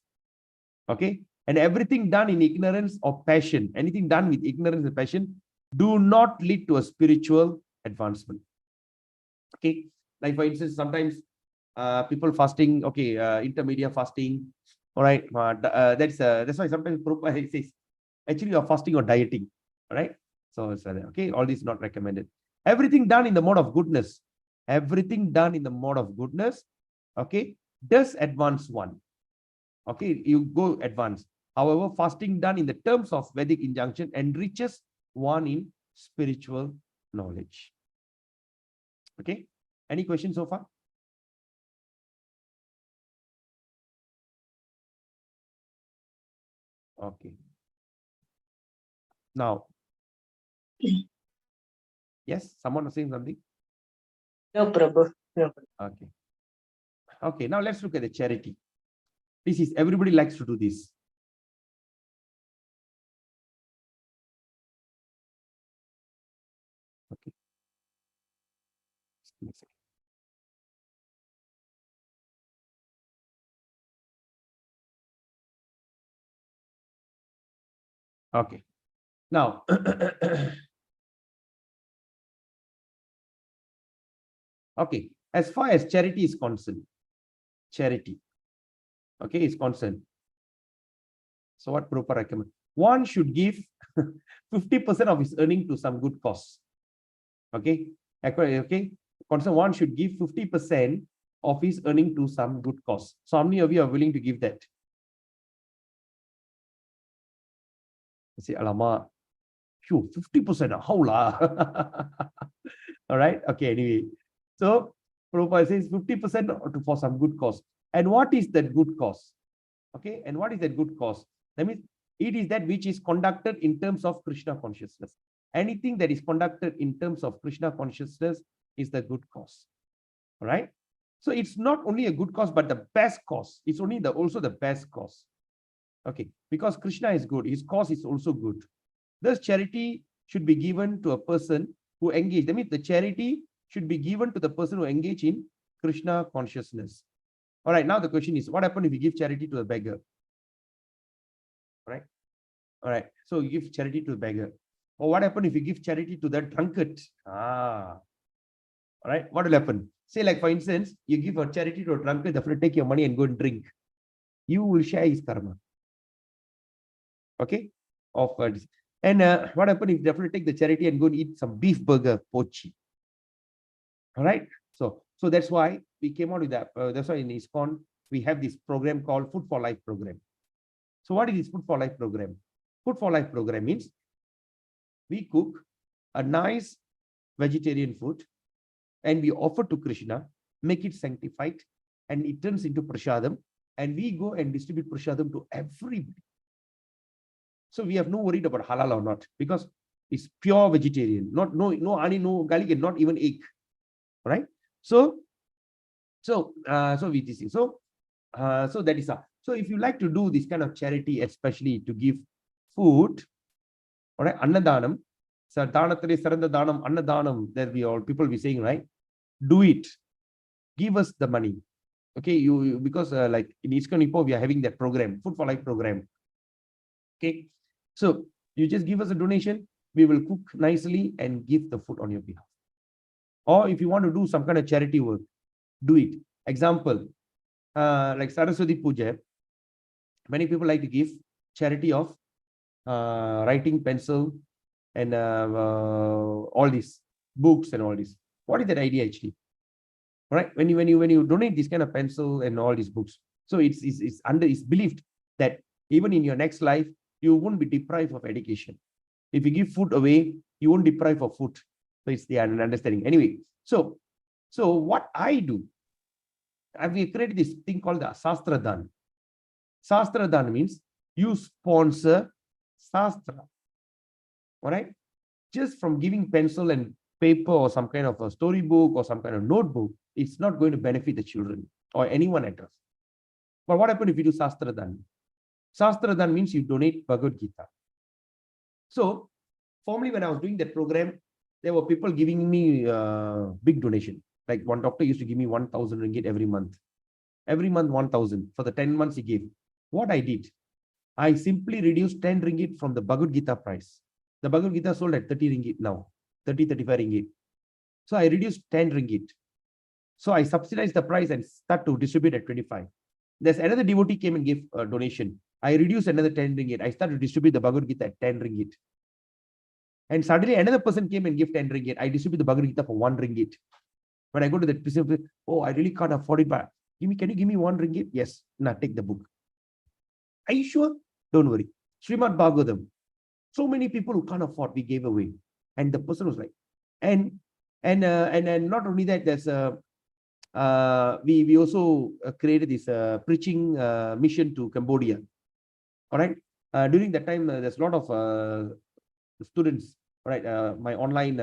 A: Okay, and everything done in ignorance or passion, anything done with ignorance and passion, do not lead to a spiritual advancement. Okay, like for instance, sometimes people fasting, okay, intermediate fasting. All right, that's why sometimes Prabhupada says, actually you are fasting or dieting. All right, so it's okay, all this not recommended. Everything done in the mode of goodness, everything done in the mode of goodness, okay, does advance one. Okay, you go advance. However, fasting done in the terms of Vedic injunction enriches one in spiritual knowledge. Okay, any questions so far? Okay. Now, yes, someone was saying something?
B: No, Prabhu. No.
A: Okay. Okay, now let's look at the charity. This is, everybody likes to do this. Okay. Okay. Now, okay, as far as charity is concerned, charity, okay, is concerned. So what Prabhupada recommend? One should give 50% of his earning to some good cause. Okay, okay. Concern, one should give 50% of his earning to some good cause. So how many of you are willing to give that? Say, Alama, 50%. How la? All right. Okay. Anyway, so Prabhupada says 50% for some good cause. And what is that good cause? Okay. And what is that good cause? That means it is that which is conducted in terms of Krishna consciousness. Anything that is conducted in terms of Krishna consciousness is the good cause. All right. So it's not only a good cause, but the best cause. It's only also the best cause. Okay. Because Krishna is good. His cause is also good. Thus, charity should be given to a person who engage. That means the charity should be given to the person who engage in Krishna consciousness. All right. Now the question is, what happens if you give charity to a beggar? All right. All right. So you give charity to a beggar. Or what happens if you give charity to that drunkard? All right. What will happen? Say, like for instance, you give a charity to a drunkard, therefore take your money and go and drink. You will share his karma. Okay. And what happens if you definitely take the charity and go and eat some beef burger, pochi? All right. So that's why we came out with that. That's why in ISKCON, we have this program called Food for Life program. So what is this Food for Life program? Food for Life program means we cook a nice vegetarian food and we offer to Krishna, make it sanctified, and it turns into prasadam, and we go and distribute prasadam to everybody. So we have no worried about halal or not, because it's pure vegetarian, no honey, no garlic, and not even egg. Right? So we this. So that is so if you like to do this kind of charity, especially to give food, all right, Annadanam. So Dhanatare Saranda Dhanam, Annadanam, there we all people be saying, right? Do it. Give us the money. Okay, you because like in ISKCON Ipo, we are having that program, Food for Life program. Okay, so you just give us a donation, we will cook nicely and give the food on your behalf. Or if you want to do some kind of charity work, do it. Example, like Saraswati Puja, many people like to give charity of writing pencil and all these books and all this. What is that idea actually? Right? When you donate this kind of pencil and all these books, so it's believed that even in your next life you won't be deprived of education. If you give food away, you won't deprive of food. So it's the understanding. Anyway, so what I do, we created this thing called the Sastradan. Sastradan means you sponsor Sastra. All right? Just from giving pencil and paper or some kind of a storybook or some kind of notebook, it's not going to benefit the children or anyone at all. But what happens if you do Sastradan? Sastradan means you donate Bhagavad Gita. So, formerly when I was doing that program, there were people giving me big donation. Like one doctor used to give me 1,000 ringgit every month. Every month 1,000. For the 10 months he gave. What I did, I simply reduced 10 ringgit from the Bhagavad Gita price. The Bhagavad Gita sold at 30 ringgit now, 30, 35 ringgit. So I reduced 10 ringgit. So I subsidized the price and start to distribute at 25. There's another devotee came and gave a donation. I reduced another 10 ringgit. I started to distribute the Bhagavad Gita at 10 ringgit. And suddenly another person came and gave 10 ringgit. I distribute the Bhagavad Gita for 1 ringgit. When I go to that person, oh, I really can't afford it, but can you give me 1 ringgit? Yes. Now take the book. Are you sure? Don't worry. Srimad Bhagavatam. So many people who can't afford, we gave away. And the person was like, and not only that, there's we also created this preaching mission to Cambodia. All right. During that time, there's a lot of students, right? My online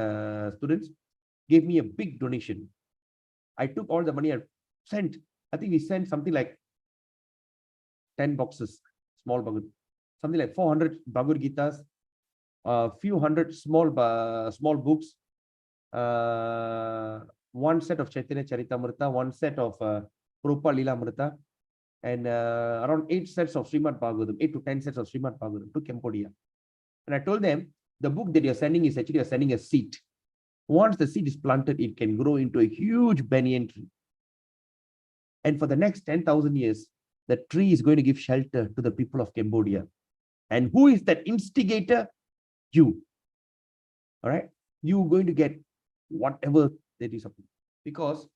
A: students gave me a big donation. I took all the money and sent. I think we sent something like 10 boxes, small Bhagavad, something like 400 Bhagavad Gitas, a few hundred small books, one set of Chaitanya Charitamrita, one set of Prabhupada Leelamrita, and around 8 sets of Srimad Bhagavatam, 8 to 10 sets of Srimad Bhagavatam to Cambodia. And I told them, the book that you're sending is actually you're sending a seed. Once the seed is planted, it can grow into a huge banyan tree. And for the next 10,000 years, the tree is going to give shelter to the people of Cambodia. And who is that instigator? You. All right? You're going to get whatever that is. Because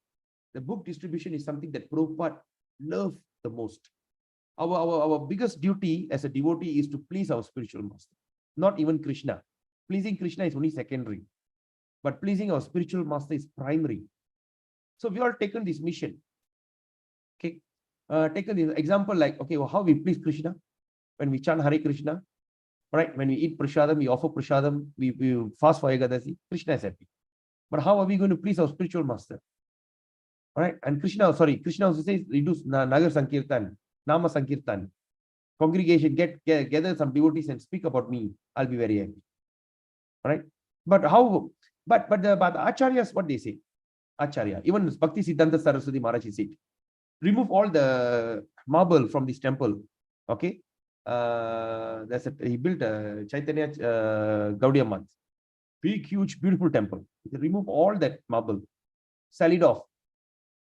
A: the book distribution is something that Prabhupada loved the most. Our biggest duty as a devotee is to please our spiritual master, not even Krishna. Pleasing Krishna is only secondary, but pleasing our spiritual master is primary. So we all taken this mission. Okay, taken this example like, okay, well, how we please Krishna? When we chant Hare Krishna, right? When we eat prasadam, we offer prasadam, we fast for Ekadasi, Krishna is happy. But how are we going to please our spiritual master? All right, and Krishna also says, reduce Nagar Sankirtan, Nama Sankirtan. Congregation, gather some devotees and speak about me. I'll be very happy. All right, but how? But the acharyas, what they say? Acharya, even Bhakti Siddhanta Saraswati Maharaj said, remove all the marble from this temple. Okay, he built a Chaitanya Gaudiya Math, big, huge, beautiful temple. Remove all that marble, sell it off,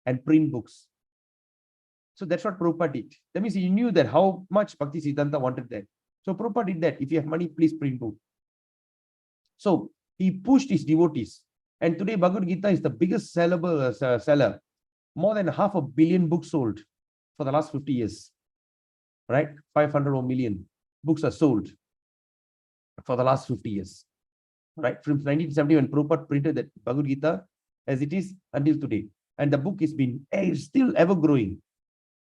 A: and print books. So that's what Prabhupada did. That means he knew that how much Bhakti Siddhanta wanted that. So Prabhupada did that. If you have money, please print book. So he pushed his devotees. And today Bhagavad Gita is the biggest seller. More than 500 million books sold for the last 50 years. Right? 500 million books are sold for the last 50 years. Right? From 1970 when Prabhupada printed that Bhagavad Gita as it is until today. And the book is still ever growing.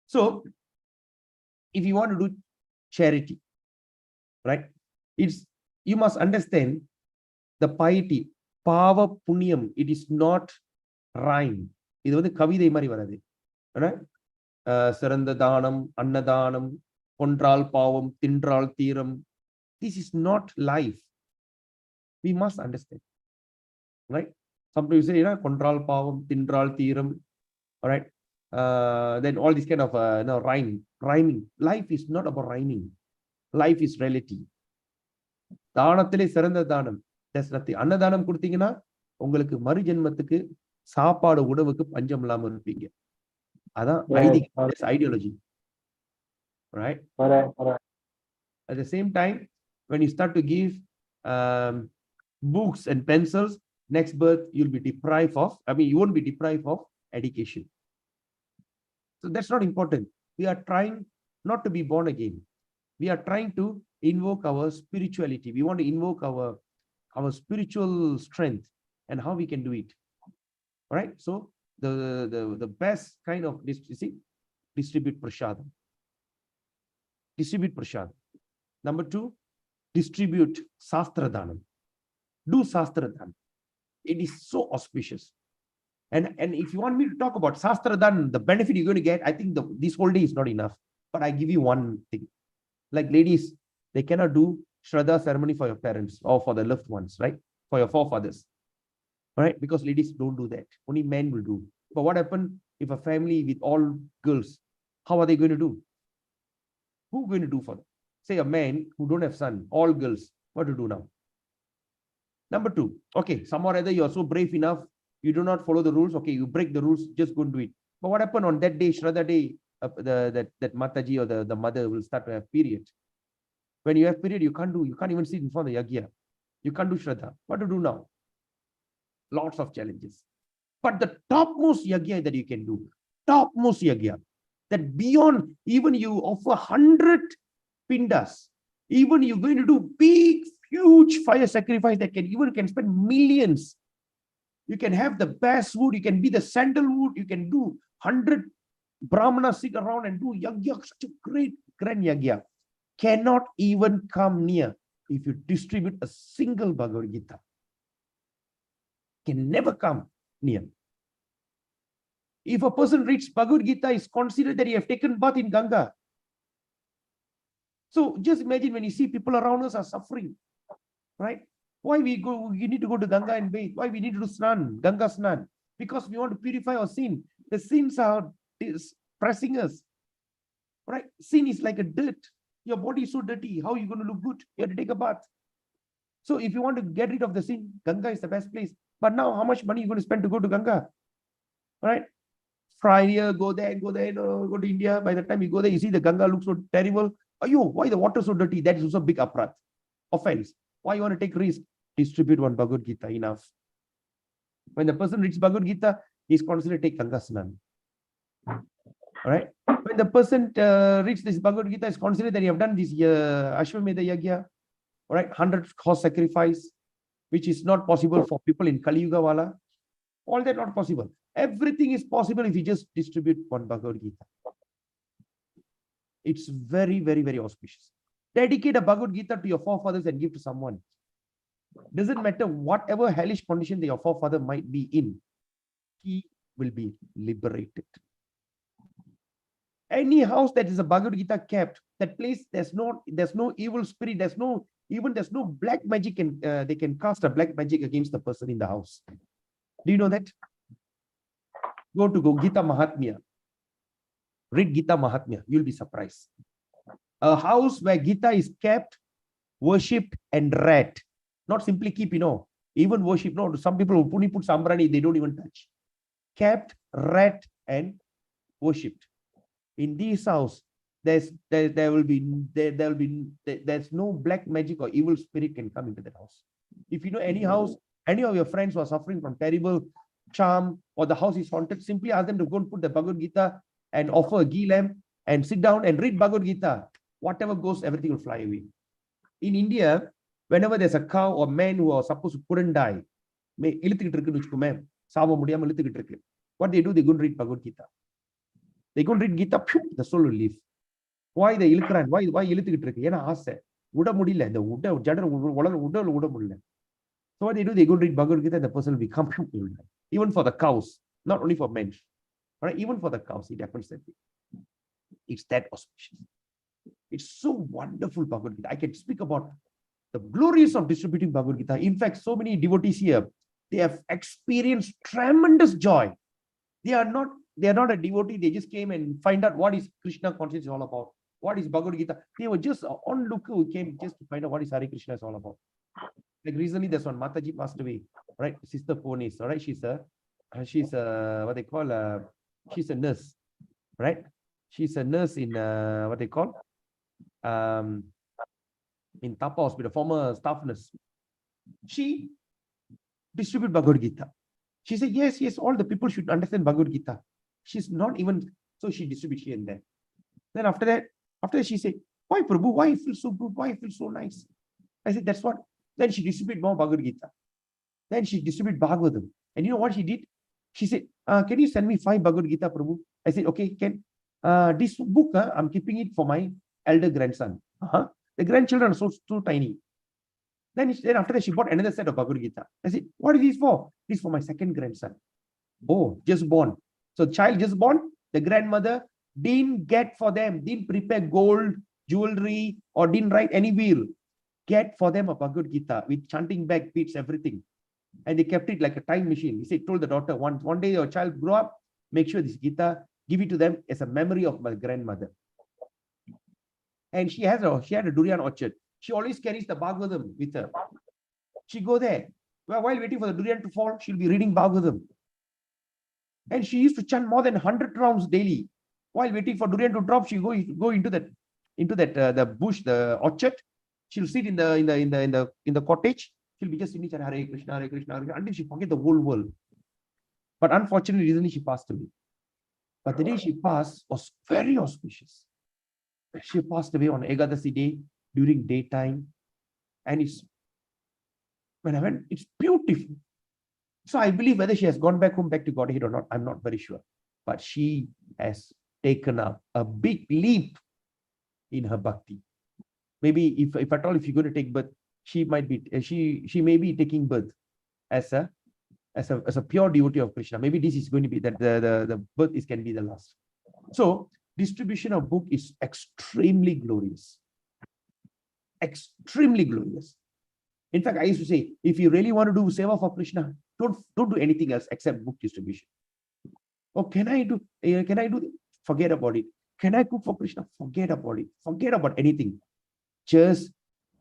A: So, if you want to do charity, right, you must understand the piety, pava punyam. It is not rhyme. This is kavidai mari varadu. Right? Saranda danam, annadanam, kontral pavam, tindral tiram, This is not life. We must understand. Right? Sometimes you say, control power, tindral theorem. All right. Then all this kind of rhyming. Life is not about rhyming. Life is reality. தானத்திலே சிறந்த தானம். There's nothing. அன்னதானம் கொடுத்தீங்கன்னா உங்களுக்கு மறு ஜென்மத்துக்கு சாப்பாடு உணவுக்கு பஞ்சம் இல்லாம இருப்பீங்க. அதான் ideology. Right? At the same time, when you start to give books and pencils, next birth you'll be deprived of, you won't be deprived of education. So that's not important. We are trying not to be born again. We are trying to invoke our spirituality. We want to invoke our spiritual strength and how we can do it. All right. So the best kind of distribute prashadam. Distribute prashadam. Number 2, distribute sastra dhanam. Do sastra dhanam. It is so auspicious. And if you want me to talk about sastra dhanam, the benefit you're going to get, I think this whole day is not enough. But I give you one thing. Like ladies, they cannot do Shraddha ceremony for your parents or for the loved ones, right? For your forefathers. Right? Because ladies don't do that. Only men will do. But what happens if a family with all girls, how are they going to do? Who are going to do for them? Say a man who don't have son, all girls, what to do now? Number 2, okay, some or other you are so brave enough, you do not follow the rules, okay, you break the rules, just go and do it. But what happened on that day, Shraddha day, that Mataji or the mother will start to have period. When you have period, you can't even sit in front of the yagya. You can't do Shraddha. What to do now? Lots of challenges. But the topmost yagya that you can do, topmost yagya, that beyond even you offer 100 pindas, even you're going to do big, huge fire sacrifice that can spend millions. You can have the best wood, you can be the sandalwood, you can do 100 brahmanas sit around and do yagya, such a great grand yagya. Cannot even come near if you distribute a single Bhagavad Gita. Can never come near. If a person reads Bhagavad Gita, is considered that he have taken bath in Ganga. So just imagine when you see people around us are suffering, right? Why you need to go to Ganga and bathe? Why we need to do snan, Ganga snan? Because we want to purify our sin. The sins are pressing us, right? Sin is like a dirt. Your body is so dirty. How are you going to look good? You have to take a bath. So if you want to get rid of the sin, Ganga is the best place. But now how much money are you going to spend to go to Ganga? Right? Friday, go there, go to India. By the time you go there, you see the Ganga looks so terrible. Why the water so dirty? That is also a big offense. Why you want to take risk? Distribute one Bhagavad Gita, enough. When the person reads Bhagavad Gita, he is considered to take Ganga Snan. All right. When the person reads this Bhagavad Gita, is considered that you have done this Ashwamedha Yagya, all right, 100 horse sacrifice, which is not possible for people in Kali Yuga Wala. All that not possible. Everything is possible if you just distribute one Bhagavad Gita. It's very, very, very auspicious. Dedicate a Bhagavad Gita to your forefathers and give to someone. Doesn't matter whatever hellish condition that your forefather might be in, he will be liberated. Any house that is a Bhagavad Gita kept, that place there's no evil spirit, there's no black magic, and they can cast a black magic against the person in the house. Do you know that? Go to Gita Mahatmya. Read Gita Mahatmya. You'll be surprised. A house where Gita is kept, worshipped, and read. Not simply keep, even worship. No, some people who put sambrani, they don't even touch. Kept, read, and worshipped. In this house, there's no black magic or evil spirit can come into that house. If you know any house, any of your friends who are suffering from terrible charm, or the house is haunted, simply ask them to go and put the Bhagavad Gita and offer a ghee lamp and sit down and read Bhagavad Gita. Whatever goes, everything will fly away. In India, whenever there's a cow or man who are supposed to couldn't die, what they do, they go and read Bhagavad Gita. They go and read Gita, the soul will leave. Why they ilukran? Why இழுத்துக்கிட்டு இருக்கு? ஏன்னா ஆசை. விட முடியல. இந்த ஜடர் உடல் விட முடியல. So what they do, they go and read Bhagavad Gita and the person will become even for the cows, not only for men. Right? Even for the cows, it happens that way. It's that auspicious. It's so wonderful, Bhagavad Gita. I can speak about The glories of distributing Bhagavad Gita. In fact, so many devotees here, they have experienced tremendous joy. They are not a devotee. They just came and find out what is Krishna consciousness all about. What is Bhagavad Gita? They were just onlooker who came just to find out what is Hare Krishna is all about. Like recently, there's one Mataji passed away, right? Sister Ponis, all right? She's a what they call she's a nurse, right? She's a nurse in what they call in Tapa Hospital, former staff nurse. She distributed Bhagavad Gita. She said, yes, all the people should understand Bhagavad Gita. She's not even, so she distributes here and there. Then after that she said, why Prabhu, why it feels so good? Why it feels so nice? I said, that's what. Then she distributed more Bhagavad Gita. Then she distributed Bhagavatam. And you know what she did? She said, can you send me 5 Bhagavad Gita, Prabhu? I said, okay, can. This book, I'm keeping it for my elder grandson. The grandchildren are so tiny. Then after that, she bought another set of Bhagavad Gita. I said, what is this for? This is for my second grandson. Oh, just born. So child just born, the grandmother didn't get for them, didn't prepare gold, jewelry, or didn't write any will. Get for them a Bhagavad Gita with chanting back beats, everything. And they kept it like a time machine. He said, told the daughter, one day your child grow up, make sure this Gita, give it to them as a memory of my grandmother. And she had a durian orchard. She always carries the Bhagavatam with her. She go there. While waiting for the durian to fall, she'll be reading Bhagavatam. And she used to chant more than 100 rounds daily. While waiting for durian to drop, she go into that the bush, the orchard. She'll sit in the cottage. She'll be just singing Hare Krishna, Hare Krishna, Hare Krishna, until she forget the whole world. But unfortunately, recently she passed away. But the day she passed was very auspicious. She passed away on Ekadasi day during daytime. And when I went, it's beautiful. So I believe whether she has gone back home, back to Godhead or not, I'm not very sure. But she has taken up a big leap in her bhakti. Maybe if at all, if you're going to take birth, she may be taking birth as a pure devotee of Krishna. Maybe this is going to be that the birth can be the last. So distribution of book is extremely glorious. Extremely glorious. In fact, I used to say, if you really want to do seva for Krishna, don't do anything else except book distribution. Oh, can I do? Forget about it. Can I cook for Krishna? Forget about it. Forget about anything. Just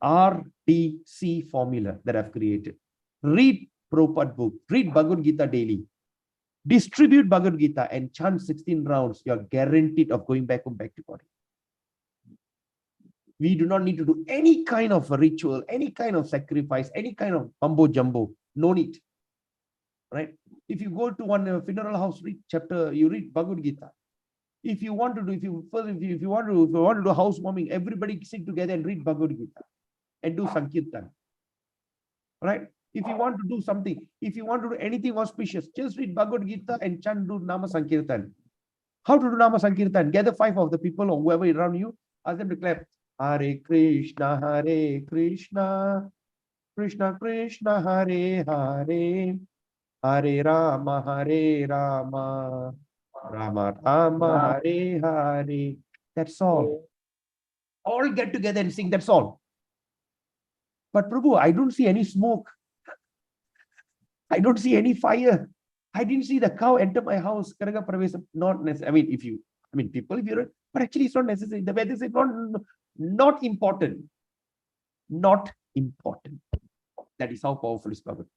A: RTC formula that I've created. Read Prabhupada book. Read Bhagavad Gita daily. Distribute Bhagavad Gita and chant 16 rounds. You're guaranteed of going back home, back to body. We do not need to do any kind of a ritual, any kind of sacrifice, any kind of mumbo jumbo. No need. Right? If you go to one funeral house, you read Bhagavad Gita. If you want to do, if you want to do housewarming, everybody sit together and read Bhagavad Gita and do Sankirtan. Right? If you want to do something, if you want to do anything auspicious, just read Bhagavad Gita and chant, do Nama Sankirtan. How to do Nama Sankirtan? Gather 5 of the people or whoever around you, ask them to clap. Hare Krishna, Krishna Krishna, Hare Hare, Hare Rama, Rama Rama, Hare Hare. That's all. All get together and sing, that's all. But Prabhu, I don't see any smoke. I don't see any fire. I didn't see the cow enter my house. Not necessary. People, if you're, but actually it's not necessary. The Vedas say not important. Not important. That is how powerful is Bhagavad.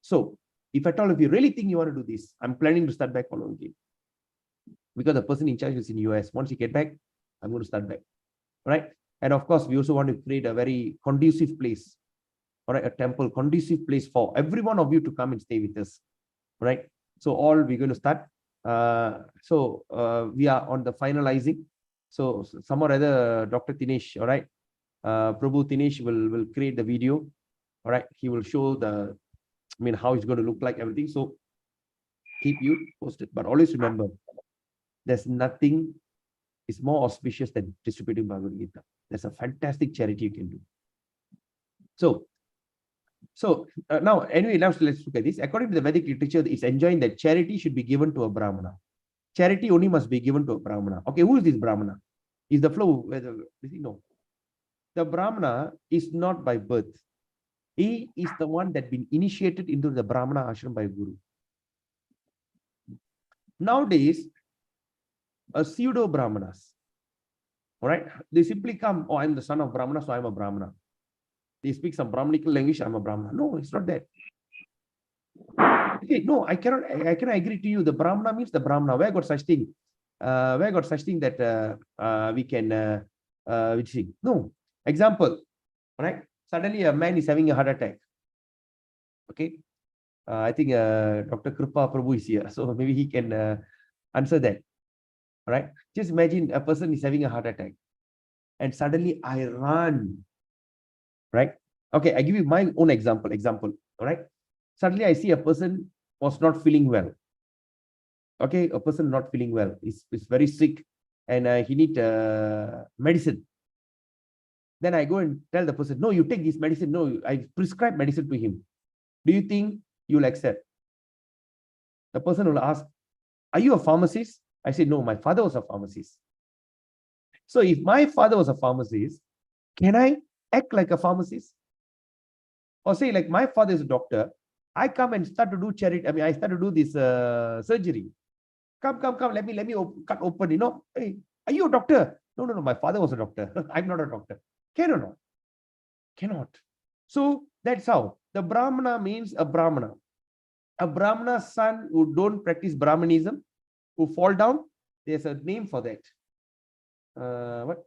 A: So, if at all, if you really think you want to do this, I'm planning to start back all over again. Because the person in charge is in US. Once you get back, I'm going to start back. Right? And of course, we also want to create a very conducive place. All right, a temple, conducive place for every one of you to come and stay with us. Right? So we're going to start. We are on the finalizing. So some or other Dr. Tinesh, all right, Prabhu Tinesh will create the video. All right, he will show how it's going to look like, everything. So keep you posted. But always remember, there's nothing is more auspicious than distributing Bhagavad Gita. There's a fantastic charity you can do. So now, anyway, now let's look at this. According to the Vedic literature, it's enjoined that charity should be given to a Brahmana. Charity only must be given to a Brahmana. Okay, who is this Brahmana? Is the flow? No. the Brahmana is not by birth. He is the one that been initiated into the Brahmana ashram by Guru. Nowadays, a pseudo Brahmanas, all right, they simply come, oh, I'm the son of Brahmana, so I'm a Brahmana. They speak some Brahmanical language, I'm a Brahmana. No, it's not that. Okay, no, I cannot agree to you. The Brahmana means the Brahmana. Where got such thing? Where got such thing that we can see? No. Example, right? Suddenly a man is having a heart attack. Okay. I think Dr. Kripa Prabhu is here, so maybe he can answer that. All right. Just imagine a person is having a heart attack, and suddenly I run. Right. Okay, I give you my own example. All right. Suddenly I see a person was not feeling well. Okay, a person not feeling well is very sick, and he need medicine. Then I go and tell the person, no, you take this medicine. No, I prescribe medicine to him. Do you think you'll accept? The person will ask, are you a pharmacist? I say, no, my father was a pharmacist. So if my father was a pharmacist, can I act like a pharmacist? Or say, like, my father is a doctor, I come and start to do charity. I mean, I start to do this surgery. Come, let me cut open, you know. Hey, are you a doctor? No, my father was a doctor. I'm not a doctor. Can or not? Cannot. So that's how. The Brahmana means a Brahmana. A Brahmana son who don't practice Brahmanism, who fall down, there's a name for that. What?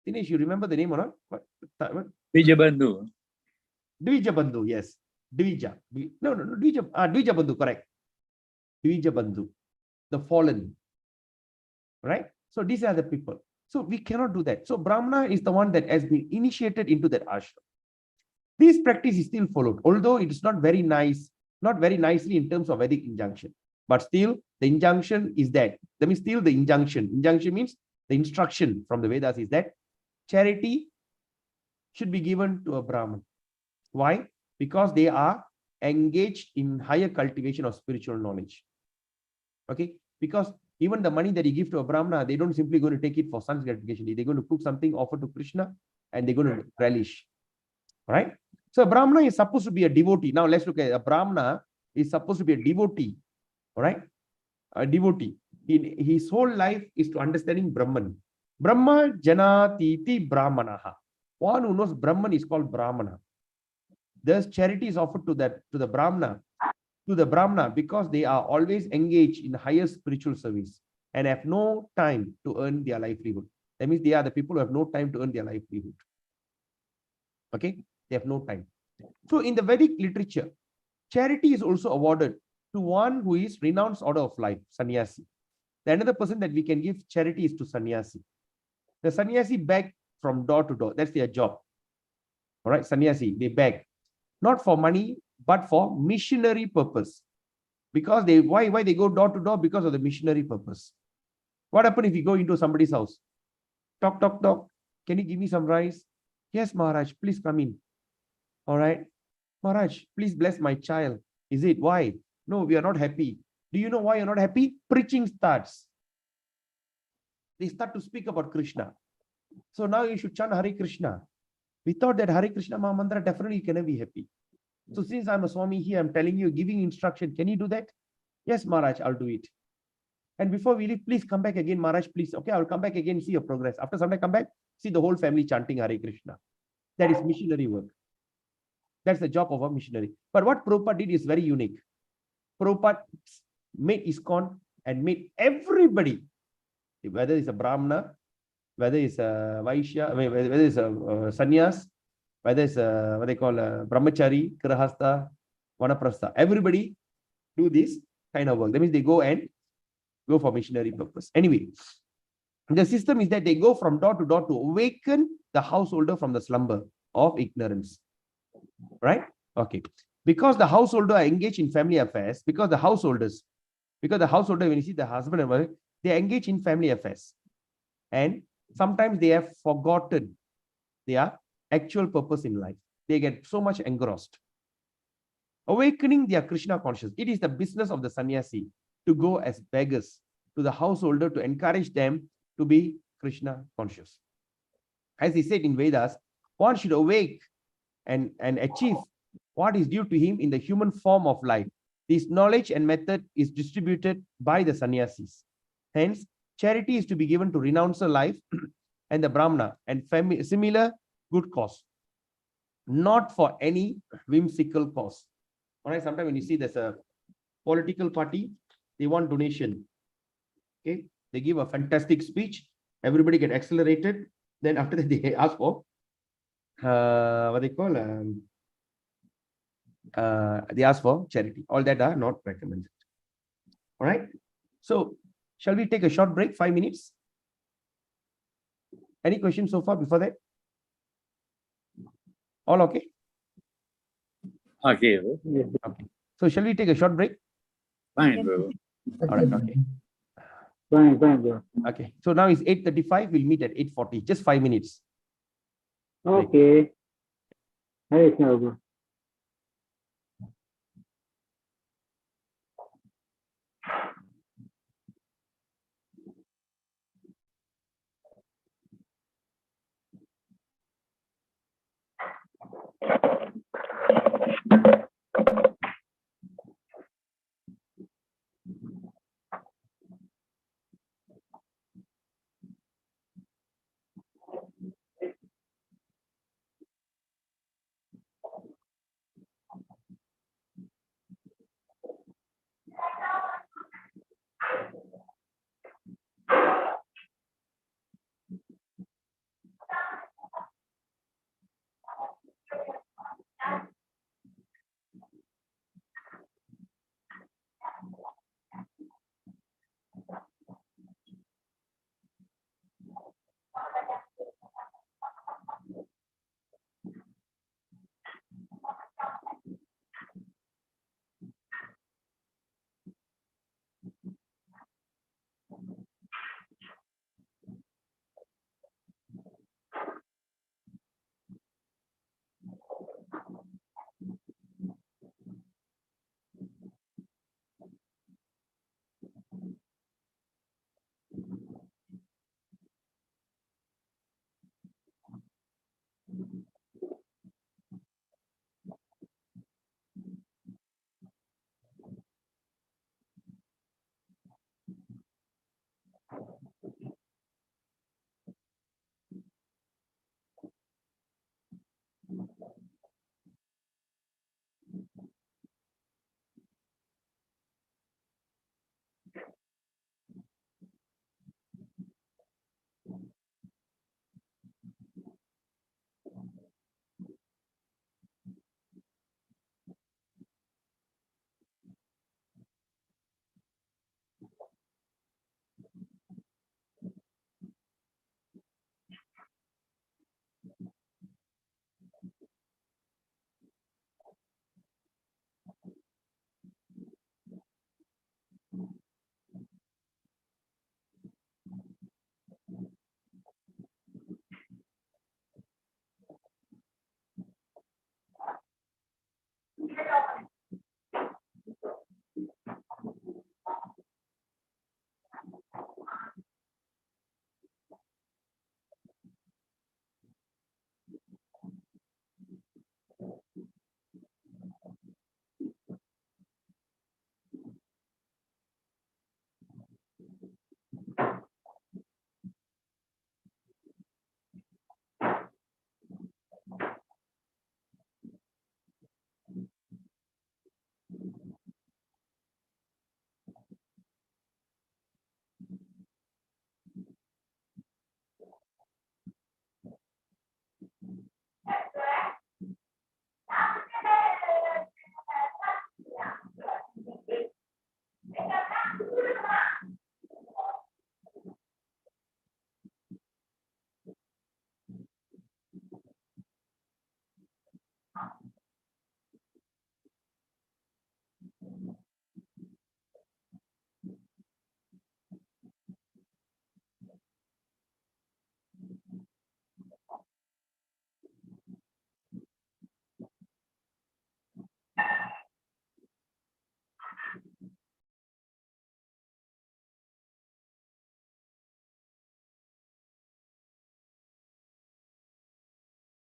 A: Dinesh, you remember the name or not? What?
C: Vijabandhu.
A: Dvijabandhu, yes. Dvija. No, Dvijabandhu, correct. Dvijabandhu, the fallen. Right? So these are the people. So we cannot do that. So Brahmana is the one that has been initiated into that ashram. This practice is still followed, although it is not very nice, not very nicely in terms of Vedic injunction. But still, the injunction is that. That means still the injunction. Injunction means the instruction from the Vedas is that charity should be given to a Brahman. Why? Because they are engaged in higher cultivation of spiritual knowledge. Okay? Because even the money that you give to a Brahmana, they don't simply going to take it for sun's gratification. They're going to cook something, offer to Krishna, and they're going to relish. All right? So a Brahmana is supposed to be a devotee. Now let's look at a Brahmana is supposed to be a devotee. All right? A devotee. His whole life is to understanding Brahman. Brahma janatiti brahmanaha. One who knows Brahman is called Brahmana. Thus, charity is offered to the Brahmana, because they are always engaged in higher spiritual service and have no time to earn their livelihood. That means they are the people who have no time to earn their livelihood. Okay? They have no time. So in the Vedic literature, charity is also awarded to one who is renounced order of life, sannyasi. The another person that we can give charity is to sannyasi. The sannyasi beg from door to door. That's their job. All right, sannyasi, they beg. Not for money, but for missionary purpose. Because why they go door to door? Because of the missionary purpose. What happens if you go into somebody's house? Talk. Can you give me some rice? Yes, Maharaj, please come in. All right. Maharaj, please bless my child. Is it? Why? No, we are not happy. Do you know why you're not happy? Preaching starts. They start to speak about Krishna. So now you should chant Hare Krishna. We thought that Hare Krishna Maha Mantra, definitely you cannot be happy. So since I'm a Swami here, I'm telling you, giving instruction. Can you do that? Yes, Maharaj, I'll do it. And before we leave, please come back again, Maharaj, please. Okay, I'll come back again, see your progress. After some time, come back, see the whole family chanting Hare Krishna. That is missionary work. That's the job of a missionary. But what Prabhupada did is very unique. Prabhupada made ISKCON and made everybody, whether it's a Brahmana, whether it's a Vaishya, whether it's a sannyas, whether it's a, what they call a brahmachari, grahastha, vanaprastha, everybody do this kind of work. That means they go for missionary purpose. Anyway, the system is that they go from door to door to awaken the householder from the slumber of ignorance. Right? Okay. Because the householder are engaged in family affairs, because the householder, when you see the husband and wife, they engage in family affairs. And sometimes they have forgotten their actual purpose in life. They get so much engrossed. Awakening their Krishna consciousness. It is the business of the sannyasi to go as beggars to the householder to encourage them to be Krishna conscious. As he said in Vedas, one should awake and achieve what is due to him in the human form of life. This knowledge and method is distributed by the sannyasis. Hence, charity is to be given to renouncer life and the Brahmana and similar good cause, not for any whimsical cause. All right, sometimes when you see there's a political party, they want donation. Okay, they give a fantastic speech, everybody get accelerated. Then after that, they ask for what they call they ask for charity. All that are not recommended. All right. So, shall we take a short break? 5 minutes. Any questions so far before that? All okay?
C: Okay.
A: Okay. So, shall we take a short break?
C: Fine, Prabhu.
A: All right. Okay.
C: Fine, bro.
A: Okay. So now it's 8:35. We'll meet at 8:40. Just 5 minutes.
C: Okay. Hey, Prabhu.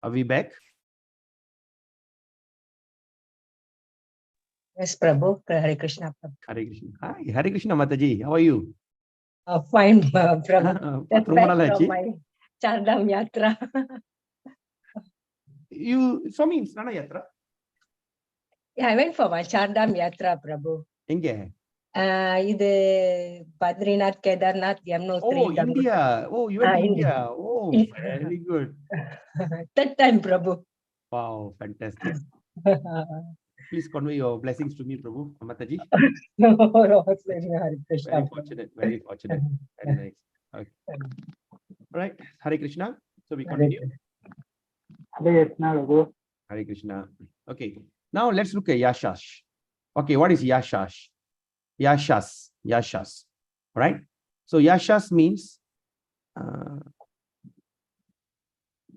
A: Are we back?
B: Yes, Prabhu. Hare Krishna, Prabhu.
A: Hare Krishna. Hi, Hare Krishna Mataji. How are you?
B: Fine, Prabhu. Just
A: ரொம்ப
B: back
A: நாள் ஆச்சு.
B: from my Chardam Yatra.
A: You saw me in Snana Yatra?
B: Yeah, I went for my Chardam Yatra, Prabhu.
A: எங்க?
B: இது Badrinath, Kedarnath,
A: Oh,
B: Yamunotri,
A: India. Oh, you went to
B: India.
A: India. Oh, very good.
B: Third time, Prabhu.
A: Wow, fantastic. Please convey your blessings to me, Prabhu, Mataji.
B: Hare Krishna,
A: Very
B: Prabhu.
A: fortunate, very fortunate. Very nice. Okay. All right, Hare Krishna. So we
B: Hare
A: continue.
C: Hare Krishna, Prabhu.
A: Hare Krishna. Okay, now let's look at Yashash. Okay, what is Yashash? Yashas. Right? So Yashas means,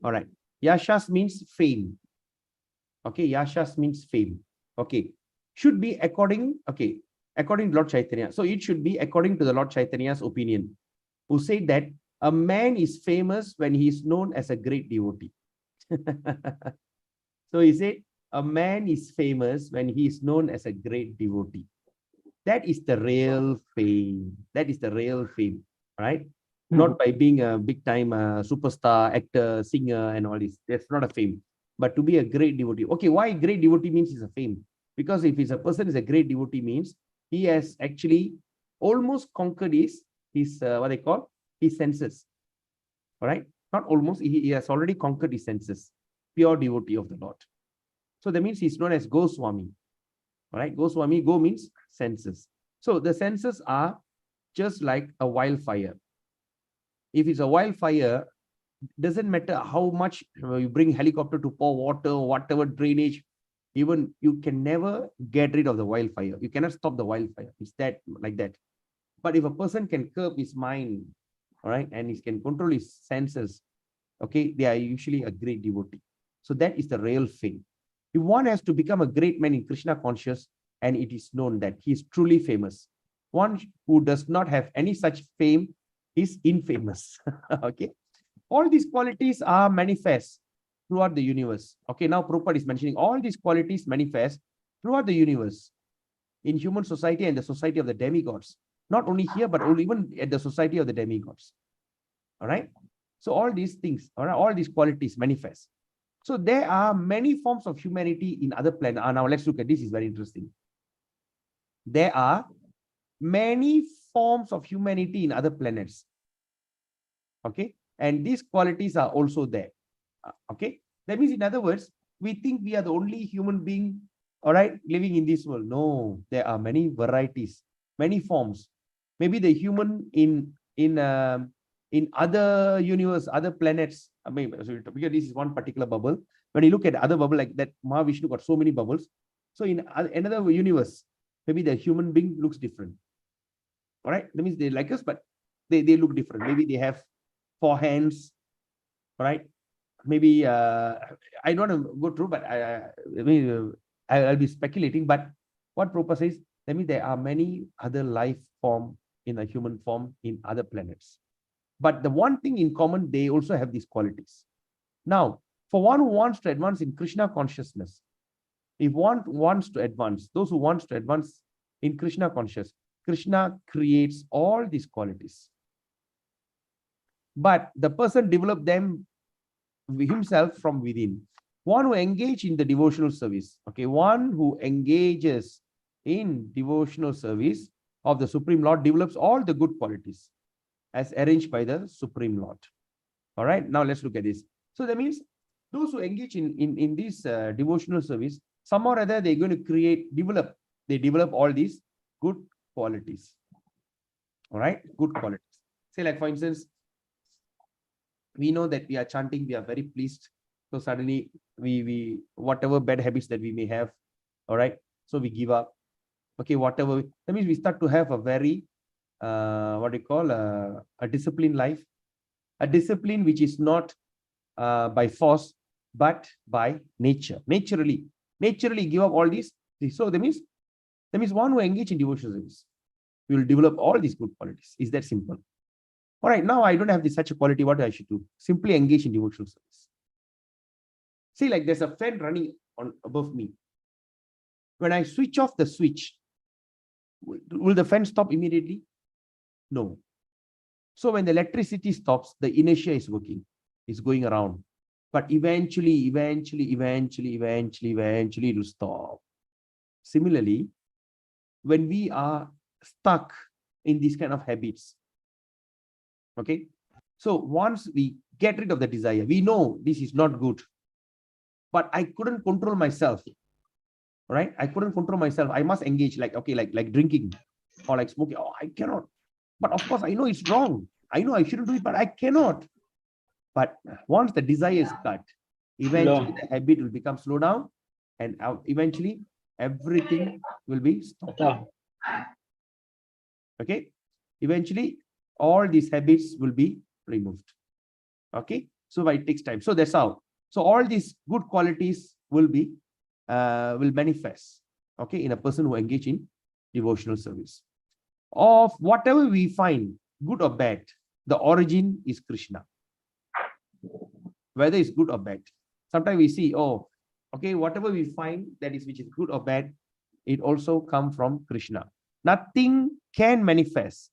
A: all right. Yashas means fame. Okay, Yashas means fame. Okay, should be according to Lord Chaitanya. So it should be according to the Lord Chaitanya's opinion, who said that a man is famous when he is known as a great devotee. So he said, a man is famous when he is known as a great devotee. That is the real fame. That is the real fame, right? Not by being a big time superstar, actor, singer, and all this. That's not a fame. But to be a great devotee. Okay, why great devotee means is a fame? Because if a person is a great devotee means he has actually almost conquered his what they call his senses. All right, not almost. He has already conquered his senses. Pure devotee of the Lord. So that means he's known as Goswami. All right, Goswami. Go means senses. So the senses are just like a wildfire. If it's a wildfire, doesn't matter how much you bring helicopter to pour water, whatever drainage, even you can never get rid of the wildfire. You cannot stop the wildfire. It's that like that. But if a person can curb his mind, all right, and he can control his senses, okay, they are usually a great devotee. So that is the real fame. If one has to become a great man in Krishna conscious, and it is known that he is truly famous. One who does not have any such fame is infamous. Okay. All these qualities are manifest throughout the universe. Okay, now Prabhupada is mentioning all these qualities manifest throughout the universe, in human society and the society of the demigods. Not only here, but even at the society of the demigods. All right. So all these things, all right, all these qualities manifest. So there are many forms of humanity in other planets. Now let's look at this. Is very interesting. There are many forms of humanity in other planets. Okay. And these qualities are also there. Okay. That means, in other words, we think we are the only human being, all right, living in this world. No, there are many varieties, many forms. Maybe the human in other universe, other planets. I mean, because this is one particular bubble. When you look at other bubble like that, Mahavishnu got so many bubbles. So in another universe, maybe the human being looks different. All right. That means they like us, but they look different. Maybe they have 4 hands, right? Maybe I don't want to go through, but I'll be speculating. But what Prabhupada says, that means there are many other life form in a human form in other planets. But the one thing in common, they also have these qualities. Now, for one who wants to advance in Krishna consciousness, if one wants to advance, those who wants to advance in Krishna consciousness, Krishna creates all these qualities. But the person developed them himself from within. One who engages in the devotional service, okay, one who engages in devotional service of the Supreme Lord develops all the good qualities as arranged by the Supreme Lord. All right, now let's look at this. So that means those who engage in this devotional service, somehow or other they're going to develop all these good qualities. All right, good qualities. Say, like for instance, we know that we are chanting, we are very pleased. So suddenly we whatever bad habits that we may have, all right, so we give up. Okay, whatever. That means we start to have a very what do you call a disciplined life, a discipline which is not by force but by nature. Naturally give up all these. So that means one who engage in devotional service will develop all these good qualities. Is that simple? All right, now I don't have such a quality. What I should do? Simply engage in devotional service. See, like there's a fan running on above me. When I switch off the switch, will the fan stop immediately? No. So when the electricity stops, the inertia is working, it's going around. But eventually, it will stop. Similarly, when we are stuck in these kind of habits, okay, so once we get rid of the desire, we know this is not good, but I couldn't control myself, right? I couldn't control myself. I must engage, like, okay, like drinking or like smoking. Oh, I cannot. But of course, I know it's wrong. I know I shouldn't do it, but I cannot. But once the desire is cut, eventually the habit will become slow down, and eventually everything will be stopped. Okay, eventually all these habits will be removed. Okay, so it takes time. So that's how. So all these good qualities will manifest, okay, in a person who engage in devotional service. Of whatever we find, good or bad, the origin is Krishna. Whether it's good or bad. Sometimes we see, oh, okay, whatever we find that is which is good or bad, it also comes from Krishna. Nothing can manifest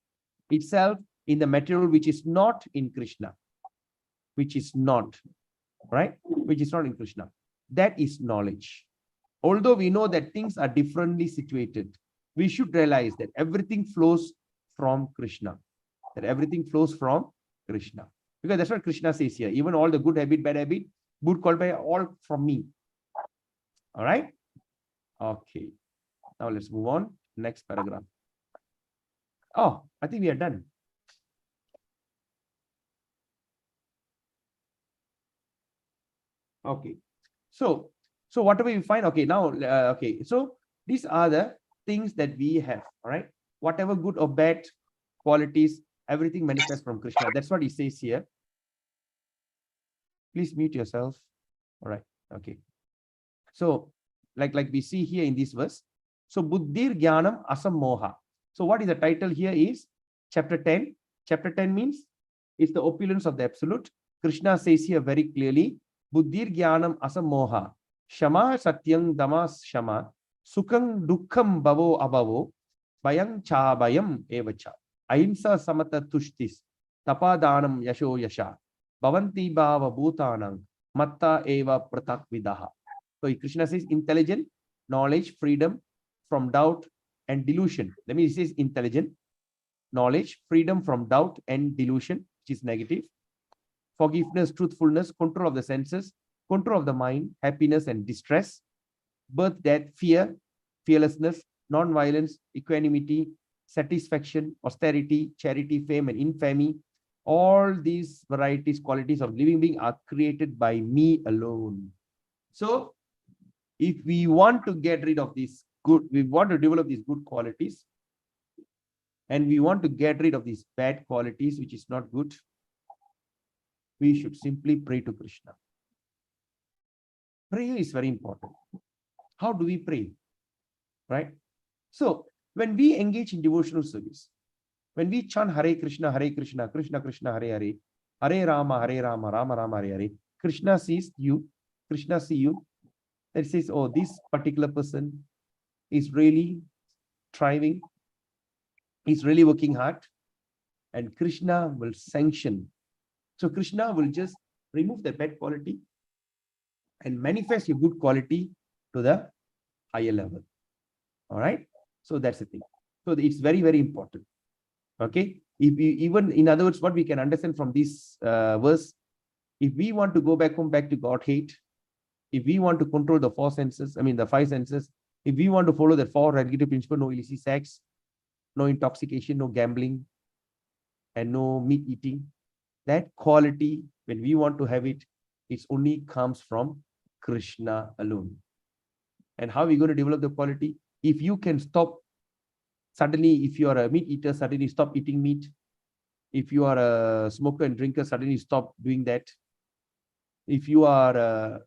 A: itself in the material which is not in Krishna, which is not, right? Which is not in Krishna. That is knowledge. Although we know that things are differently situated, we should realize that everything flows from Krishna. That everything flows from Krishna. Because that's what Krishna says here. Even all the good habit, bad habit, good quality, all from me. All right? Okay. Now let's move on. Next paragraph. Oh, I think we are done. Okay. So whatever you find, okay, now, okay. So these are the things that we have, all right? Whatever good or bad qualities, everything manifests from Krishna. That's what he says here. Please mute yourself. All right. Okay. So like we see here in this verse. So Buddhir Jnanam Asammoha. So what is the title here is chapter 10. Chapter 10 means it's the opulence of the absolute. Krishna says here very clearly, Buddhir Jnanam Asammoha. Shama Satyam Damas Shama. Sukham Dukkham Bhavo Abhavo. Bayam Cha Bayam Evacha. Ahimsa Samata Tushtis. Tapadanam Yasho Yasha. Bhavanti Bhava Bhutanam. Matta Eva Pratak Vidaha. So Krishna says intelligent, knowledge, freedom from doubt and delusion. That means he says intelligent, knowledge, freedom from doubt and delusion, which is negative. Forgiveness, truthfulness, control of the senses, control of the mind, happiness and distress, birth, death, fear, fearlessness, non-violence, equanimity, satisfaction, austerity, charity, fame and infamy. All these varieties, qualities of living being are created by me alone. So if we want to get rid of these good, we want to develop these good qualities, and we want to get rid of these bad qualities, which is not good, we should simply pray to Krishna. Prayer is very important. How do we pray? Right? So when we engage in devotional service, when we chant Hare Krishna, Krishna Krishna, Hare Hare, Hare Rama, Rama Rama, Hare Hare, Krishna sees you, Krishna sees you, that says, oh, this particular person is really striving, he's really working hard, and Krishna will sanction. So Krishna will just remove the bad quality and manifest your good quality to the higher level. All right. So that's the thing. So it's very, very important. Okay. If we, even in other words, what we can understand from this verse, if we want to go back home, back to Godhead, if we want to control the four senses, I mean the five senses, if we want to follow the four regulative principles, no illicit sex, no intoxication, no gambling, and no meat eating, that quality, when we want to have it, it only comes from Krishna alone. And how are we going to develop the quality? If you can stop, suddenly, if you are a meat eater, suddenly stop eating meat. If you are a smoker and drinker, suddenly stop doing that. If you are a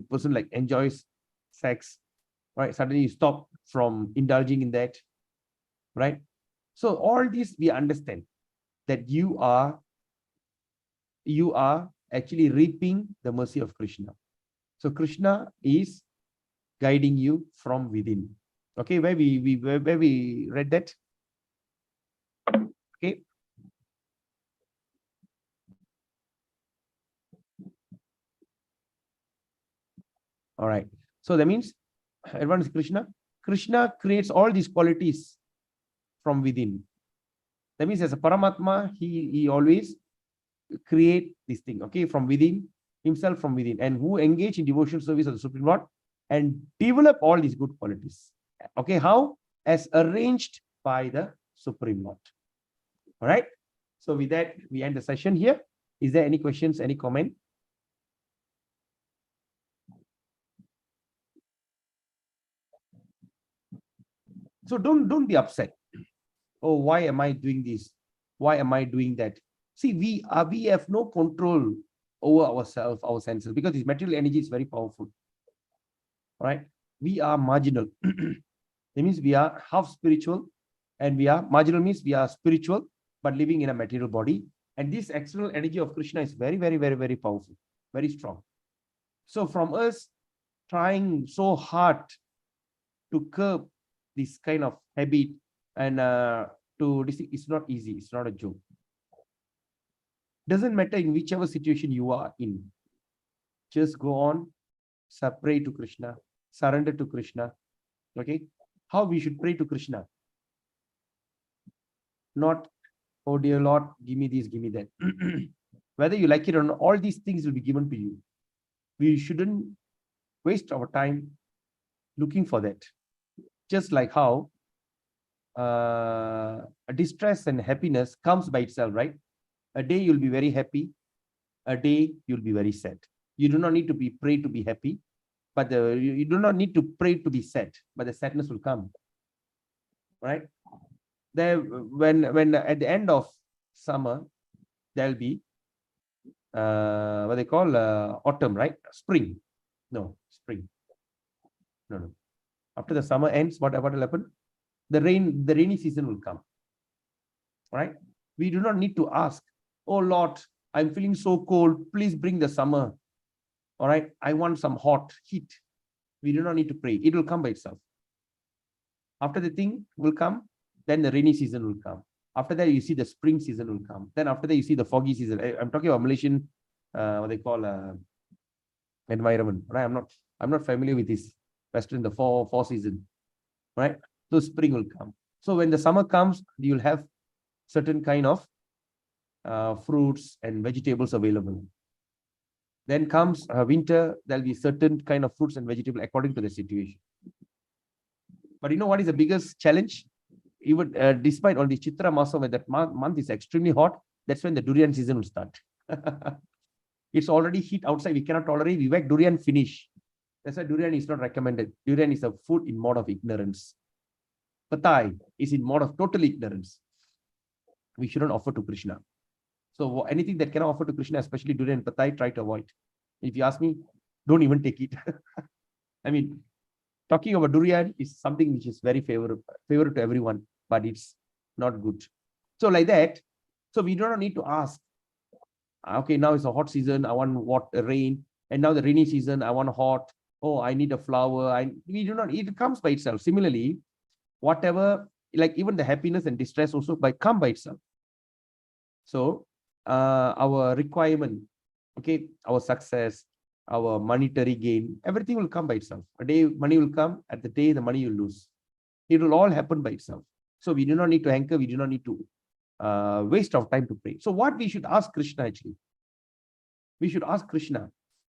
A: person like enjoys sex, right? Suddenly you stop from indulging in that, right? So all this we understand that you are actually reaping the mercy of Krishna. So Krishna is guiding you from within. Okay, where we read that? Okay. All right. So that means everyone is Krishna. Krishna creates all these qualities from within. That means as a Paramatma, he always create this thing, okay, from within, himself from within, and who engage in devotional service of the Supreme Lord and develop all these good qualities. Okay, how? As arranged by the Supreme Lord. All right. So with that, we end the session here. Is there any questions, any comment? So don't be upset. Oh, why am I doing this? Why am I doing that? See, we have no control over ourselves, our senses, because this material energy is very powerful. All right. We are marginal. That means we are half spiritual, and we are marginal means we are spiritual, but living in a material body. And this external energy of Krishna is very, very, very, very powerful, very strong. So from us trying so hard to curb this kind of habit and it's not easy. It's not a joke. Doesn't matter in whichever situation you are in. Just go on, pray to Krishna, surrender to Krishna. Okay. How we should pray to Krishna? Not, oh dear Lord, give me this, give me that. Whether you like it or not, all these things will be given to you. We shouldn't waste our time looking for that. Just like how distress and happiness comes by itself, right? A day you'll be very happy, a day you'll be very sad. You do not need to be pray to be happy, but you do not need to pray to be sad, but the sadness will come, right? There, when at the end of summer, there'll be what they call autumn, right? Spring. No, spring. No. After the summer ends, what will happen? The rainy season will come. Right? We do not need to ask, oh Lord, I'm feeling so cold. Please bring the summer. All right. I want some hot heat. We do not need to pray. It will come by itself. After the thing will come, then the rainy season will come. After that, you see the spring season will come. Then after that, you see the foggy season. I'm talking about Malaysian, what they call environment. Right? I'm not familiar with this Western, the four season. Right? So spring will come. So when the summer comes, you'll have certain kind of fruits and vegetables available. Then comes winter, there'll be certain kind of fruits and vegetables according to the situation. But you know what is the biggest challenge? Even despite all the Chitra Masa, when that month is extremely hot, that's when the durian season will start. It's already heat outside. We cannot tolerate. We make durian finish. That's why durian is not recommended. Durian is a food in mode of ignorance. Patai is in mode of total ignorance. We shouldn't offer to Krishna. So anything that cannot offer to Krishna, especially durian and patai, try to avoid. If you ask me, don't even take it. I mean, talking about durian is something which is very favorable to everyone, but it's not good. So like that, so we do not need to ask, okay, now it's a hot season, I want rain, and now the rainy season, I want hot, oh, I need a flower. We do not, it comes by itself. Similarly, whatever, like even the happiness and distress also come by itself. So our requirement, okay, our success, our monetary gain, everything will come by itself. A day money will come, at the day the money you lose. It will all happen by itself. So we do not need to anchor, we do not need to waste our time to pray. So what we should ask Krishna actually? We should ask Krishna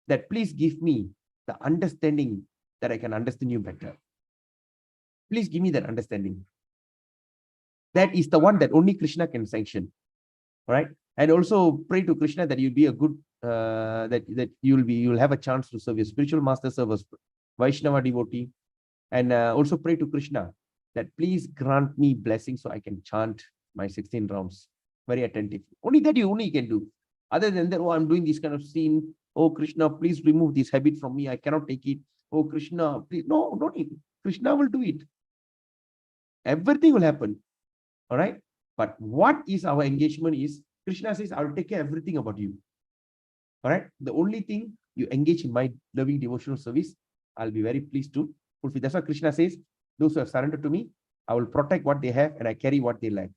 A: that please give me the understanding that I can understand you better. Please give me that understanding. That is the one that only Krishna can sanction. Right? And also pray to Krishna that you'll be a good, that you'll have a chance to serve your spiritual master, serve as Vaishnava devotee. And also pray to Krishna that please grant me blessing so I can chant my 16 rounds very attentive. Only that you can do. Other than that, oh, I'm doing this kind of scene. Oh, Krishna, please remove this habit from me. I cannot take it. Oh, Krishna, please. No, don't need it. Krishna will do it. Everything will happen. All right. But what is our engagement is, Krishna says, I'll take care of everything about you. All right. The only thing you engage in my loving devotional service, I'll be very pleased to fulfill. That's what Krishna says. Those who have surrendered to me, I will protect what they have and I carry what they lack.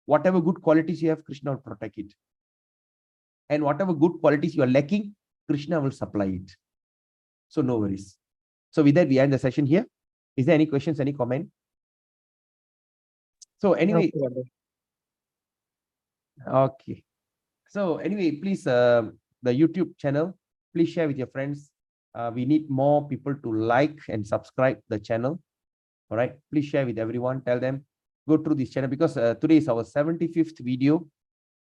A: Whatever good qualities you have, Krishna will protect it. And whatever good qualities you are lacking, Krishna will supply it. So no worries. So with that, we end the session here. Is there any questions, any comment? So anyway, okay. So anyway, please, the YouTube channel, please share with your friends. We need more people to like and subscribe the channel. All right. Please share with everyone. Tell them, go through this channel because today is our 75th video.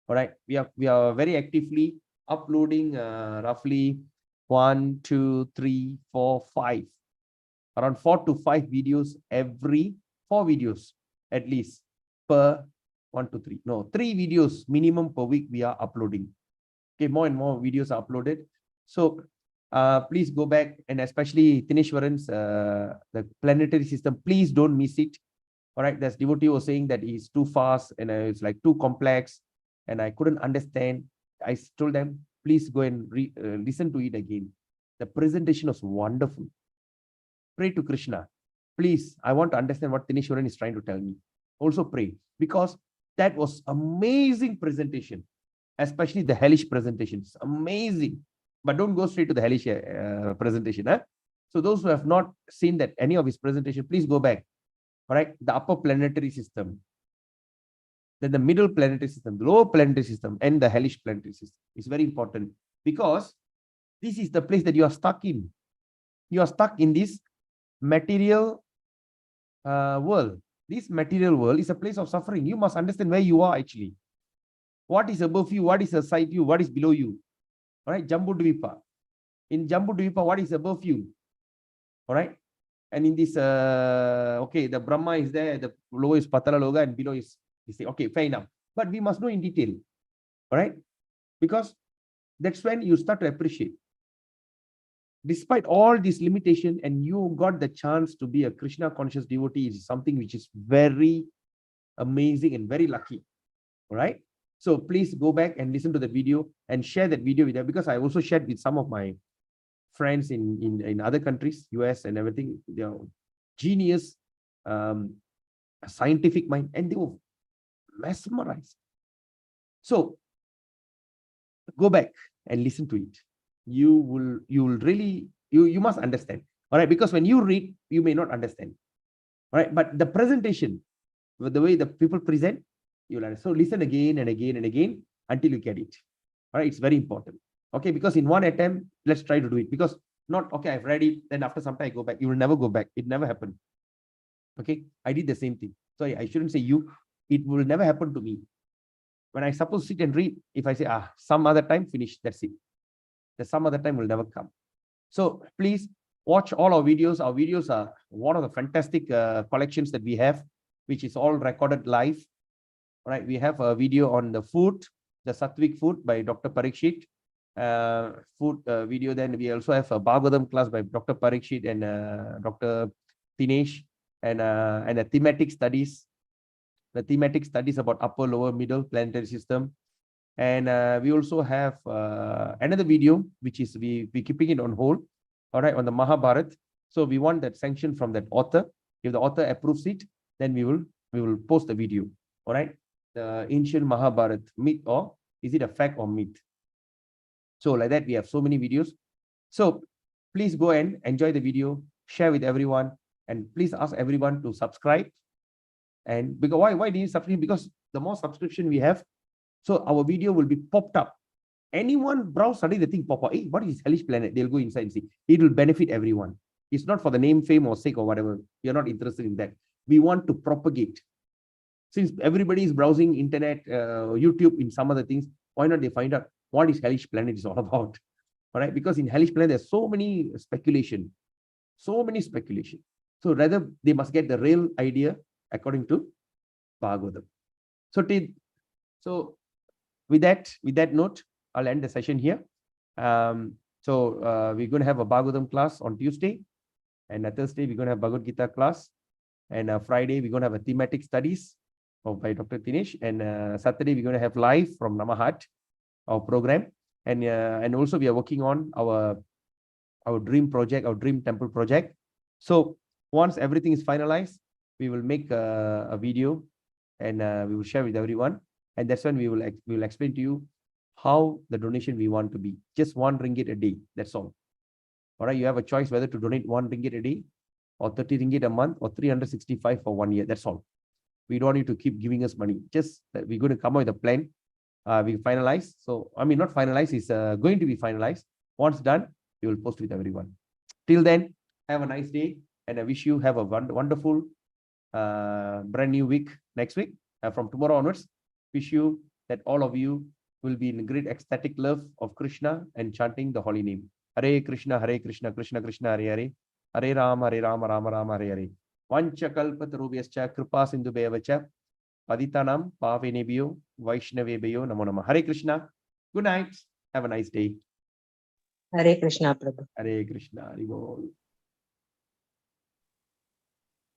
A: All right. We are very actively uploading roughly 1, 2, 3, 4, 5. Around 4 to 5 videos every 4 videos at least per 1 to 3. No, 3 videos minimum per week we are uploading. Okay, more and more videos are uploaded. So please go back, and especially Tineshwaran's the planetary system, please don't miss it. All right, this devotee was saying that it's too fast and it's like too complex and I couldn't understand. I told them, please go and listen to it again. The presentation was wonderful. Pray to Krishna. Please, I want to understand what Tineshwaran is trying to tell me. Also pray, because that was amazing presentation, especially the hellish presentation. It's amazing. But don't go straight to the hellish presentation. Huh? So those who have not seen that any of his presentation, please go back. All right, the upper planetary system, then the middle planetary system, the lower planetary system, and the hellish planetary system. It's very important because this is the place that you are stuck in. You are stuck in this material world. This material world is a place of suffering. You must understand where you are actually. What is above you? What is aside you? What is below you? All right, Jambudvipa. In Jambudvipa, what is above you? All right. And in this, okay, the Brahma is there, the lower is Patala Loga, and below is, you say, okay, fair enough. But we must know in detail. All right. Because that's when you start to appreciate. Despite all this limitation, and you got the chance to be a Krishna conscious devotee, is something which is very amazing and very lucky. All right. So please go back and listen to the video and share that video with them, because I also shared with some of my friends in other countries, US and everything. They are genius, scientific mind, and they were mesmerized. So go back and listen to it. You will really, you must understand. All right, because when you read, you may not understand. All right, but the presentation, with the way the people present, you'll understand. So listen again and again and again until you get it. All right, it's very important. Okay, because in one attempt, let's try to do it. Because not, okay, I've read it, then after some time I go back. You will never go back. It never happened. Okay, I did the same thing. Sorry, I shouldn't say you. It will never happen to me. When I suppose sit and read, if I say, some other time, finish, that's it. The some other time will never come. So please watch all our videos. Our videos are one of the fantastic collections that we have, which is all recorded live. All right, we have a video on the food, the Sattvic food by Dr. Parikshit. Food video. Then we also have a Bhagavatam class by Dr. Parikshit and Dr. Dinesh, and a thematic studies. The thematic studies about upper, lower, middle planetary system. And we also have another video, which is we keeping it on hold. All right, on the Mahabharata. So we want that sanction from that author. If the author approves it, then we will post the video. All right, the ancient Mahabharata, myth, or is it a fact or myth? So like that, we have so many videos. So please go and enjoy the video, share with everyone, and please ask everyone to subscribe. And because why do you subscribe? Because the more subscription we have, so our video will be popped up. Anyone browse, suddenly the thing pop up. Hey, what is hellish planet? They'll go inside and see. It will benefit everyone. It's not for the name, fame, or sake or whatever. We are not interested in that. We want to propagate. Since everybody is browsing internet, YouTube, in some other things, why not they find out what is hellish planet is all about? All right, because in hellish planet there's so many speculation. So rather they must get the real idea according to Bhagavad. So with that note, I'll end the session here. So we're going to have a Bhagavatam class on Tuesday, and on Thursday we're going to have Bhagavad Gita class, and Friday we're going to have a thematic studies by Dr. Dinesh, and Saturday we're going to have live from Namahat, our program, and also we are working on our our dream project, our dream temple project. So once everything is finalized, we will make a video and we will share with everyone. And that's when we will explain to you how the donation we want to be. Just 1 ringgit a day. That's all. All right. You have a choice whether to donate 1 ringgit a day or 30 ringgit a month or 365 for 1 year. That's all. We don't need to keep giving us money. Just that we're going to come up with a plan. We finalize. So, I mean, not finalize, it's going to be finalized. Once done, we will post with everyone. Till then, have a nice day. And I wish you have a wonderful brand new week next week. From tomorrow onwards, wish you that all of you will be in great ecstatic love of Krishna and chanting the holy name. Hare Krishna, Krishna Krishna, Hare Hare. Hare Rama, Rama Rama, Hare Hare. Vancha kalpatarubhyascha kripa sindhubhyacha paditanam pavenebhyo vaishnavebhyo namo namah. Hare Krishna. Good night. Have a nice day.
B: Hare Krishna, Prabhu.
A: Hare Krishna. Hare Bol.